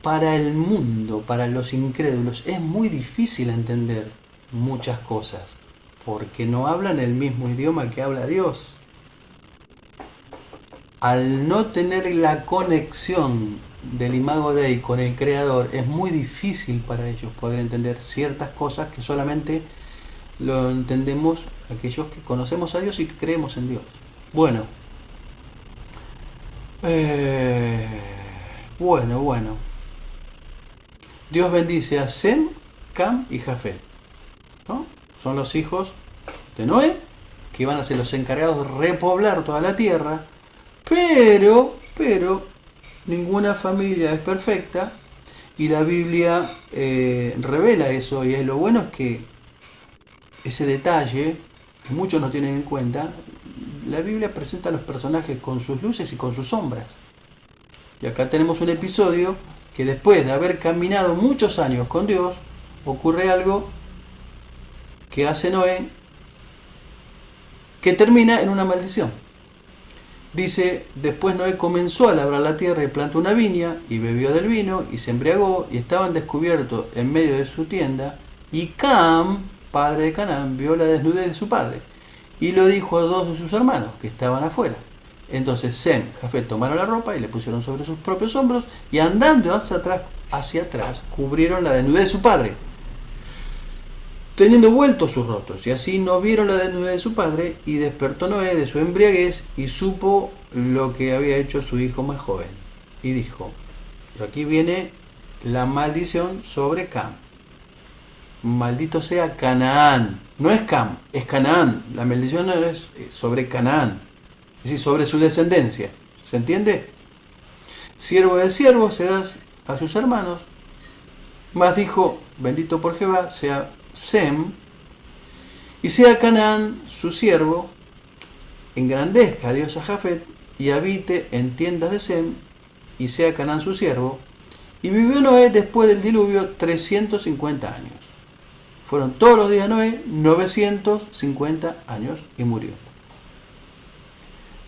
Para el mundo, para los incrédulos, es muy difícil entender muchas cosas, porque no hablan el mismo idioma que habla Dios. Al no tener la conexión del Imago Dei con el Creador, es muy difícil para ellos poder entender ciertas cosas que solamente lo entendemos aquellos que conocemos a Dios y que creemos en Dios. Bueno. Bueno. Dios bendice a Sem, Cam y Jafet, ¿no? Son los hijos de Noé, que van a ser los encargados de repoblar toda la tierra, pero ninguna familia es perfecta, y la Biblia revela eso, y es lo bueno es que ese detalle, que muchos no tienen en cuenta, la Biblia presenta a los personajes con sus luces y con sus sombras. Y acá tenemos un episodio que después de haber caminado muchos años con Dios, ocurre algo que hace Noé, que termina en una maldición. Dice, después Noé comenzó a labrar la tierra y plantó una viña, y bebió del vino, y se embriagó, y estaban descubiertos en medio de su tienda, y Cam, padre de Canaán, vio la desnudez de su padre, y lo dijo a dos de sus hermanos, que estaban afuera. Entonces Sem y Jafet tomaron la ropa y le pusieron sobre sus propios hombros, y andando hacia atrás, cubrieron la desnudez de su padre, teniendo vueltos sus rostros, y así no vieron la desnudez de su padre. Y despertó Noé de su embriaguez y supo lo que había hecho su hijo más joven, y dijo, y aquí viene la maldición sobre Cam: maldito sea Canaán. No es Cam, es Canaán. La maldición no es sobre Canaán, es decir, sobre su descendencia. ¿Se entiende? Siervo del siervo serás a sus hermanos. Mas dijo, bendito por Jehová sea Sem, y sea Canaán su siervo, engrandezca a Dios a Jafet, y habite en tiendas de Sem, y sea Canaán su siervo. Y vivió Noé después del diluvio 350 años. Fueron todos los días de Noé 950 años, y murió.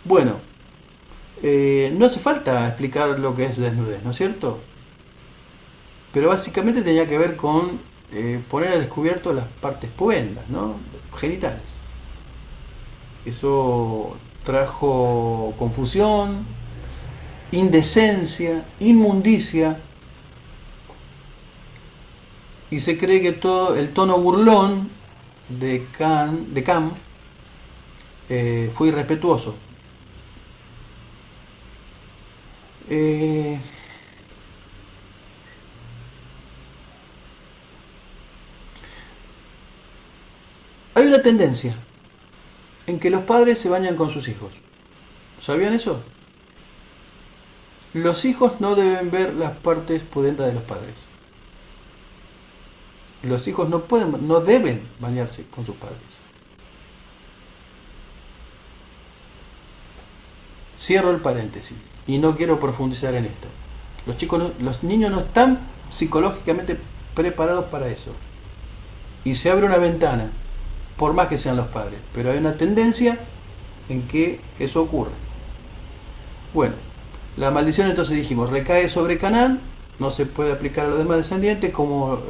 Bueno, no hace falta explicar lo que es desnudez, ¿no es cierto? Pero básicamente tenía que ver con poner al descubierto las partes pubendas, ¿no? Genitales. Eso trajo confusión, indecencia, inmundicia, y se cree que todo el tono burlón de Cam fue irrespetuoso. Hay una tendencia en que los padres se bañan con sus hijos. ¿Sabían eso? Los hijos no deben ver las partes pudentas de los padres. Los hijos no deben bañarse con sus padres. Cierro el paréntesis y no quiero profundizar en esto. Los niños no están psicológicamente preparados para eso. Y se abre una ventana, por más que sean los padres, pero hay una tendencia en que eso ocurre. Bueno, la maldición, entonces dijimos, recae sobre Canaán, no se puede aplicar a los demás descendientes como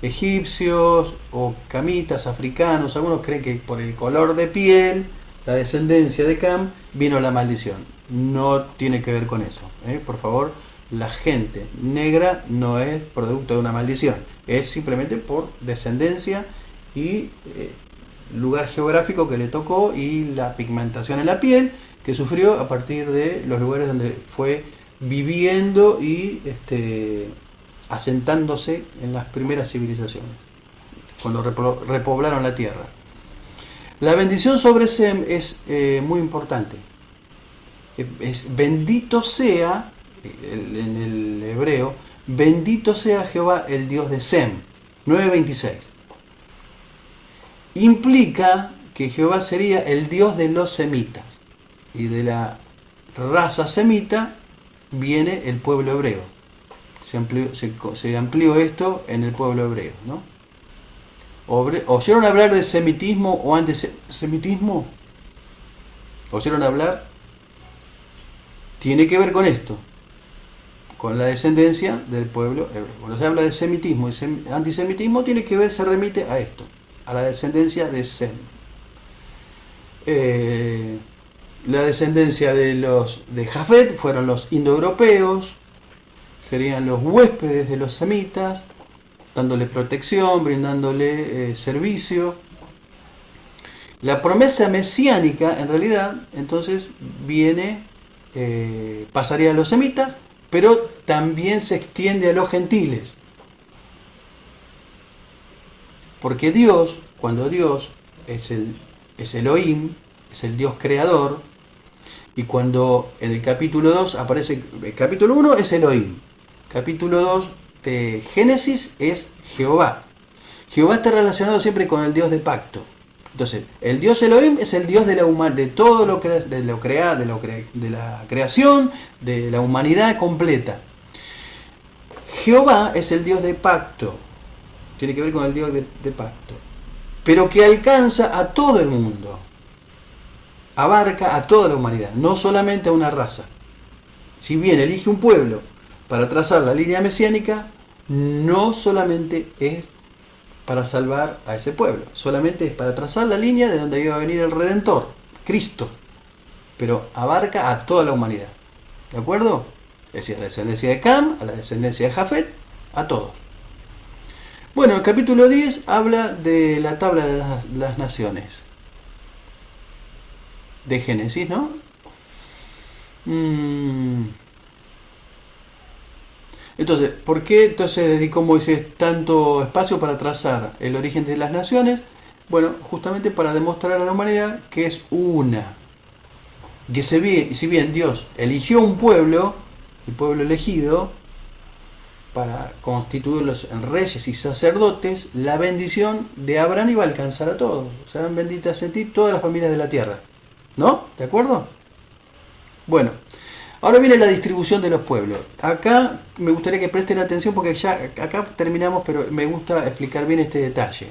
egipcios o camitas, africanos. Algunos creen que por el color de piel, la descendencia de Cam, vino la maldición. No tiene que ver con eso, por favor. La gente negra no es producto de una maldición, es simplemente por descendencia y lugar geográfico que le tocó, y la pigmentación en la piel que sufrió a partir de los lugares donde fue viviendo y asentándose en las primeras civilizaciones, cuando repoblaron la tierra. La bendición sobre Sem es muy importante. Es bendito sea, en el hebreo, bendito sea Jehová, el Dios de Sem. 9:26. Implica que Jehová sería el Dios de los semitas, y de la raza semita viene el pueblo hebreo. Se amplió esto en el pueblo hebreo, ¿no? ¿Oyeron hablar de semitismo o antisemitismo? ¿Oyeron hablar? Tiene que ver con esto, con la descendencia del pueblo hebreo. Cuando se habla de semitismo y antisemitismo, tiene que ver, se remite a esto, a la descendencia de Sem. La descendencia de Jafet fueron los indoeuropeos, serían los huéspedes de los semitas, dándole protección, brindándole servicio. La promesa mesiánica, en realidad, entonces pasaría a los semitas, pero también se extiende a los gentiles. Porque Dios, cuando Dios es Elohim, es el Dios creador, y cuando en el capítulo 2 aparece, el capítulo 1 es Elohim, capítulo 2 de Génesis es Jehová. Jehová está relacionado siempre con el Dios de pacto. Entonces, el Dios Elohim es el Dios de todo lo de la creación, de la humanidad completa. Jehová es el Dios de pacto. Tiene que ver con el Dios de pacto. pero que alcanza a todo el mundo, abarca a toda la humanidad, no solamente a una raza. Si bien elige un pueblo para trazar la línea mesiánica, no solamente es para salvar a ese pueblo, solamente es para trazar la línea de donde iba a venir el Redentor, Cristo, pero abarca a toda la humanidad, ¿de acuerdo? Es decir, a la descendencia de Cam, a la descendencia de Jafet, a todos. Bueno, el capítulo 10 habla de la tabla de las naciones de Génesis, ¿no? Entonces, ¿por qué entonces dedicó Moisés tanto espacio para trazar el origen de las naciones? Bueno, justamente para demostrar a la humanidad que es una. Que si bien Dios eligió un pueblo, el pueblo elegido, para constituirlos en reyes y sacerdotes, la bendición de Abraham iba a alcanzar a todos. Serán benditas en ti todas las familias de la tierra. ¿No? ¿De acuerdo? Bueno, ahora viene la distribución de los pueblos. Acá me gustaría que presten atención porque ya acá terminamos, pero me gusta explicar bien este detalle.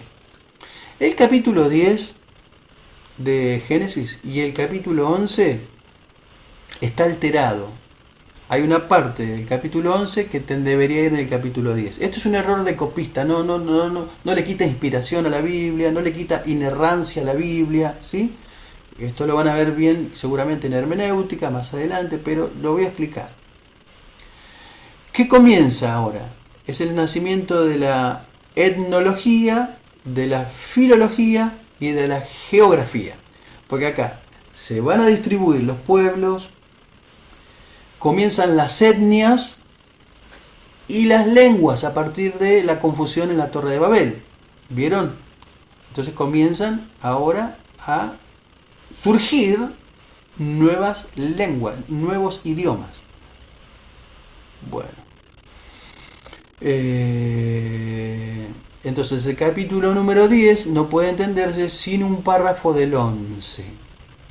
El capítulo 10 de Génesis y el capítulo 11 está alterado. Hay una parte del capítulo 11 que debería ir en el capítulo 10. Esto es un error de copista, no le quita inspiración a la Biblia, no le quita inerrancia a la Biblia, ¿sí? Esto lo van a ver bien seguramente en hermenéutica más adelante, pero lo voy a explicar. ¿Qué comienza ahora? Es el nacimiento de la etnología, de la filología y de la geografía. Porque acá se van a distribuir los pueblos, comienzan las etnias y las lenguas a partir de la confusión en la Torre de Babel. ¿Vieron? Entonces comienzan ahora a surgir nuevas lenguas, nuevos idiomas. Bueno. Entonces el capítulo número 10 no puede entenderse sin un párrafo del 11.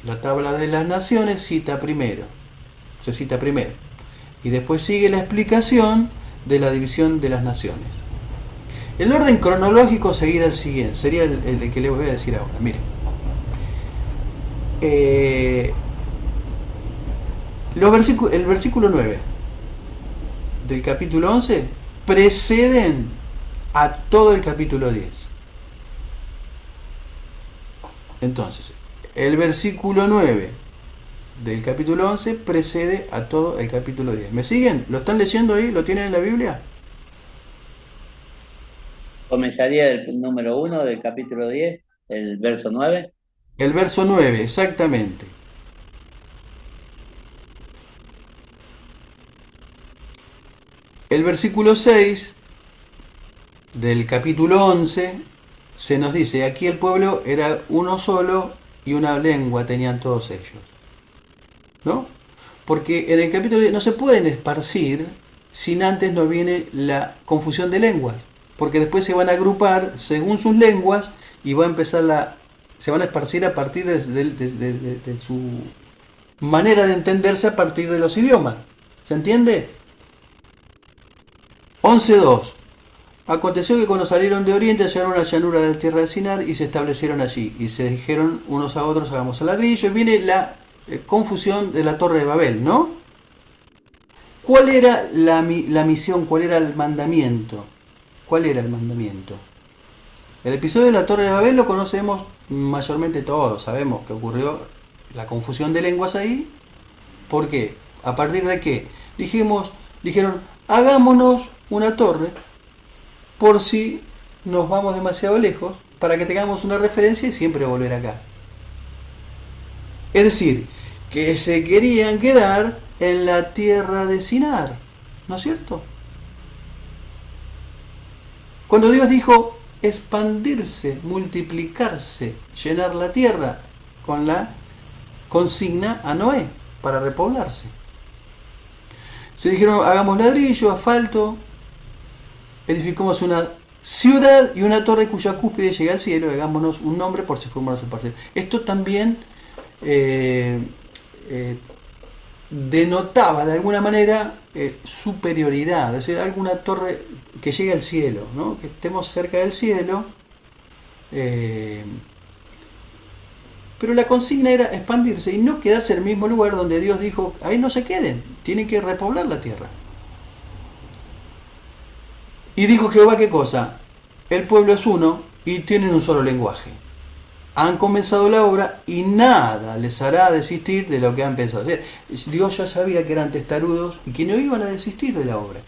La tabla de las naciones se cita primero. Y después sigue la explicación de la división de las naciones. El orden cronológico sería el siguiente, sería el que les voy a decir ahora. Miren. El versículo 9 del capítulo 11 preceden a todo el capítulo 10. Entonces, el versículo 9 del capítulo 11 precede a todo el capítulo 10. ¿Me siguen? ¿Lo están leyendo ahí? ¿Lo tienen en la Biblia? Comenzaría el número 1 del capítulo 10, el verso 9. El verso 9, exactamente. El versículo 6 del capítulo 11 se nos dice, aquí el pueblo era uno solo y una lengua tenían todos ellos. ¿No? Porque en el capítulo 10 no se pueden esparcir sin antes no viene la confusión de lenguas. Porque después se van a agrupar según sus lenguas y va a empezar se van a esparcir a partir de su manera de entenderse a partir de los idiomas. ¿Se entiende? 11.2. Aconteció que cuando salieron de oriente hallaron la llanura de la tierra de Sinar y se establecieron allí. Y se dijeron unos a otros, hagamos el ladrillo. Y viene la confusión de la Torre de Babel, ¿no? ¿Cuál era la misión? ¿Cuál era el mandamiento? ¿Cuál era el mandamiento? El episodio de la Torre de Babel lo conocemos mayormente todos. Sabemos que ocurrió la confusión de lenguas ahí. ¿Por qué? ¿A partir de qué? Dijeron, hagámonos una torre por si nos vamos demasiado lejos, para que tengamos una referencia y siempre volver acá. Es decir, que se querían quedar en la tierra de Sinar, ¿no es cierto? Cuando Dios dijo expandirse, multiplicarse, llenar la tierra, con la consigna a Noé para repoblarse. Se dijeron, hagamos ladrillo, asfalto, edificamos una ciudad y una torre cuya cúspide llega al cielo, hagámonos un nombre por si fuéramos su parcela. Esto también denotaba de alguna manera superioridad, es decir, alguna torre que llegue al cielo, ¿no? Que estemos cerca del cielo, Eh, pero la consigna era expandirse y no quedarse en el mismo lugar donde Dios dijo, ahí no se queden, tienen que repoblar la tierra. Y dijo Jehová, ¿qué cosa? El pueblo es uno y tienen un solo lenguaje. Han comenzado la obra y nada les hará desistir de lo que han pensado. O sea, Dios ya sabía que eran testarudos y que no iban a desistir de la obra.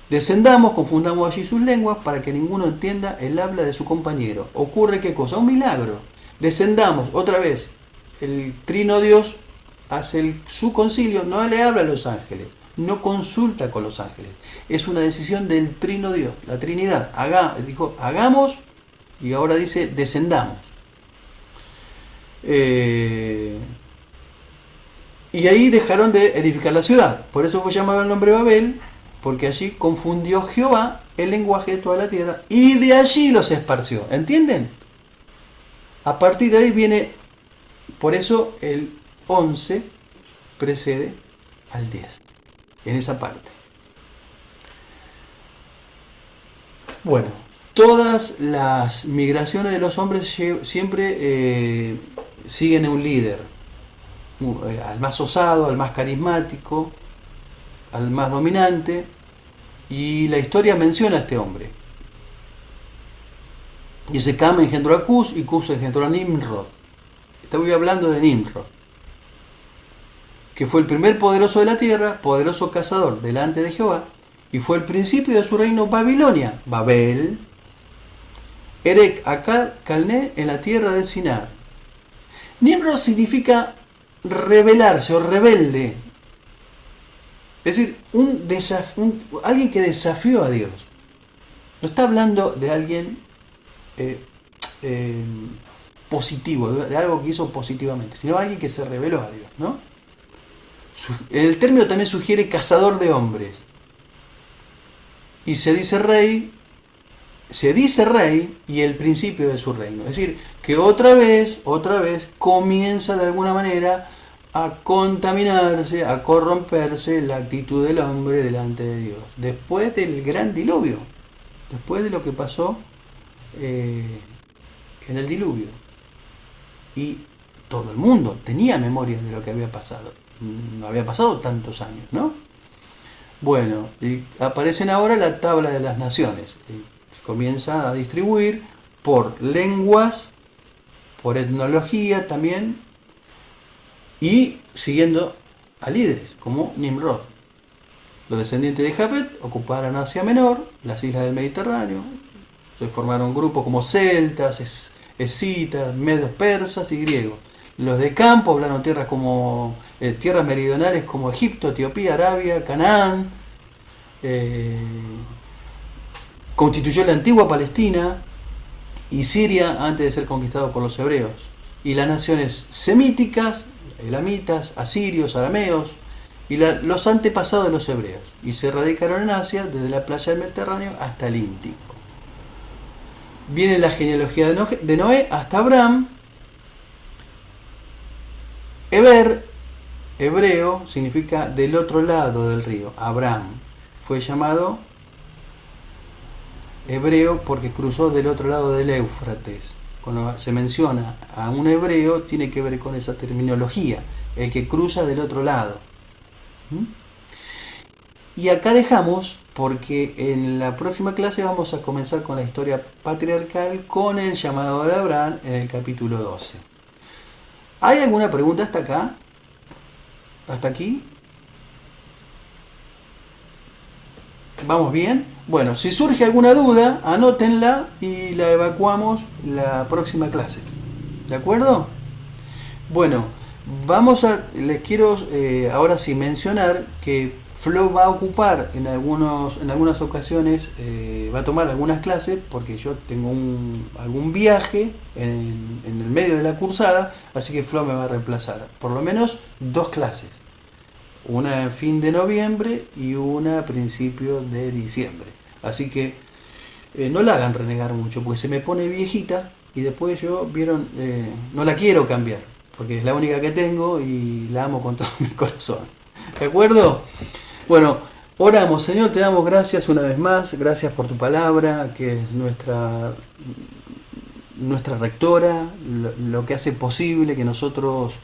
Descendamos, confundamos allí sus lenguas para que ninguno entienda el habla de su compañero. ¿Ocurre qué cosa? Un milagro. Descendamos, otra vez. El Trino Dios hace su concilio, no le habla a los ángeles, no consulta con los ángeles. Es una decisión del Trino Dios, la Trinidad. Dijo, hagamos, y ahora dice, descendamos. Y ahí dejaron de edificar la ciudad. Por eso fue llamado el nombre Babel, porque allí confundió Jehová el lenguaje de toda la tierra y de allí los esparció. ¿Entienden? A partir de ahí viene, por eso el 11 precede al 10, en esa parte. Bueno, todas las migraciones de los hombres siempre siguen a un líder, al más osado, al más carismático, al más dominante, y la historia menciona a este hombre. Dice, Cam engendró a Cus y Cus engendró a Nimrod. Estoy hablando de Nimrod, que fue el primer poderoso de la tierra, poderoso cazador delante de Jehová, y fue el principio de su reino Babilonia, Babel, Erec, Akkad, Calné, en la tierra del Sinar. Nimrod significa rebelarse o rebelde, es decir, alguien que desafió a Dios. No está hablando de alguien positivo, de algo que hizo positivamente, sino alguien que se rebeló a Dios, ¿no? El término también sugiere cazador de hombres. Y se dice rey y el principio de su reino. Es decir, que otra vez comienza de alguna manera a contaminarse, a corromperse la actitud del hombre delante de Dios. Después del gran diluvio, después de lo que pasó en el diluvio. Y todo el mundo tenía memoria de lo que había pasado. No había pasado tantos años, ¿no? Bueno, y aparecen ahora la tabla de las naciones. Y comienza a distribuir por lenguas, por etnología también, y siguiendo a líderes como Nimrod. Los descendientes de Jafet ocuparon Asia Menor, las islas del Mediterráneo. Se formaron grupos como celtas, escitas, medios persas y griegos. Los de campo poblaron tierras tierras meridionales como Egipto, Etiopía, Arabia, Canaán. Constituyó la antigua Palestina y Siria antes de ser conquistado por los hebreos. Y las naciones semíticas, elamitas, asirios, arameos y los antepasados de los hebreos. Y se radicaron en Asia desde la playa del Mediterráneo hasta el Índico. Viene la genealogía de Noé hasta Abraham. Eber, hebreo, significa del otro lado del río. Abraham fue llamado hebreo porque cruzó del otro lado del Éufrates. Cuando se menciona a un hebreo, tiene que ver con esa terminología, el que cruza del otro lado. Y acá dejamos, porque en la próxima clase vamos a comenzar con la historia patriarcal con el llamado de Abraham en el capítulo 12. ¿Hay alguna pregunta hasta acá? ¿Hasta aquí? ¿Vamos bien? Bueno, si surge alguna duda, anótenla y la evacuamos la próxima clase. ¿De acuerdo? Bueno, les quiero ahora sí mencionar que Flo va a ocupar en algunas ocasiones, va a tomar algunas clases porque yo tengo algún viaje en el medio de la cursada, así que Flo me va a reemplazar. Por lo menos 2 clases. Una en fin de noviembre y una a principio de diciembre. Así que no la hagan renegar mucho, porque se me pone viejita y después no la quiero cambiar, porque es la única que tengo y la amo con todo mi corazón. ¿De acuerdo? Bueno, oramos. Señor, te damos gracias una vez más, gracias por tu palabra, que es nuestra rectora, lo que hace posible que nosotros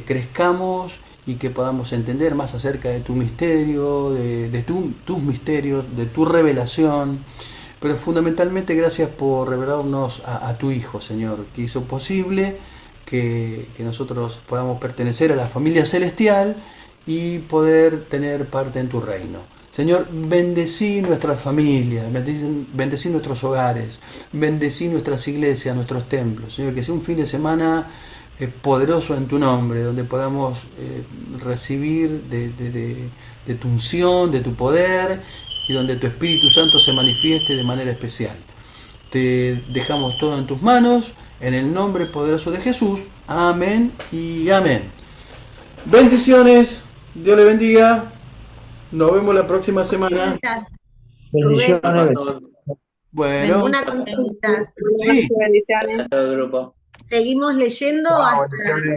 crezcamos y que podamos entender más acerca de tu misterio, de tus misterios, de tu revelación. Pero fundamentalmente gracias por revelarnos a tu Hijo, Señor, que hizo posible que nosotros podamos pertenecer a la familia celestial y poder tener parte en tu reino. Señor, bendecí nuestras familias, bendecí nuestros hogares, bendecí nuestras iglesias, nuestros templos. Señor, que sea un fin de semana poderoso en tu nombre, donde podamos recibir de tu unción, de tu poder, y donde tu Espíritu Santo se manifieste de manera especial. Te dejamos todo en tus manos, en el nombre poderoso de Jesús. Amén y amén. Bendiciones, Dios le bendiga. Nos vemos la próxima semana. Bendiciones. Bueno, Una consulta. sí, Bendiciones. A todo el grupo. ¿Seguimos leyendo hasta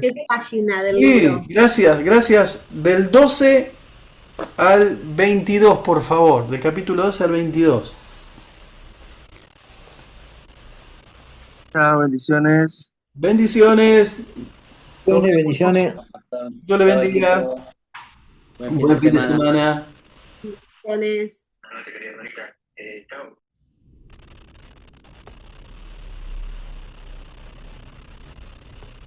qué página del sí, libro? gracias. Del 12 al 22, por favor. Del capítulo 12 al 22. Chao, bendiciones. Bendiciones. Bendiciones. Dios le bendiga. Buen Buen fin de semana. Bendiciones. No te quería, Marita. Chao.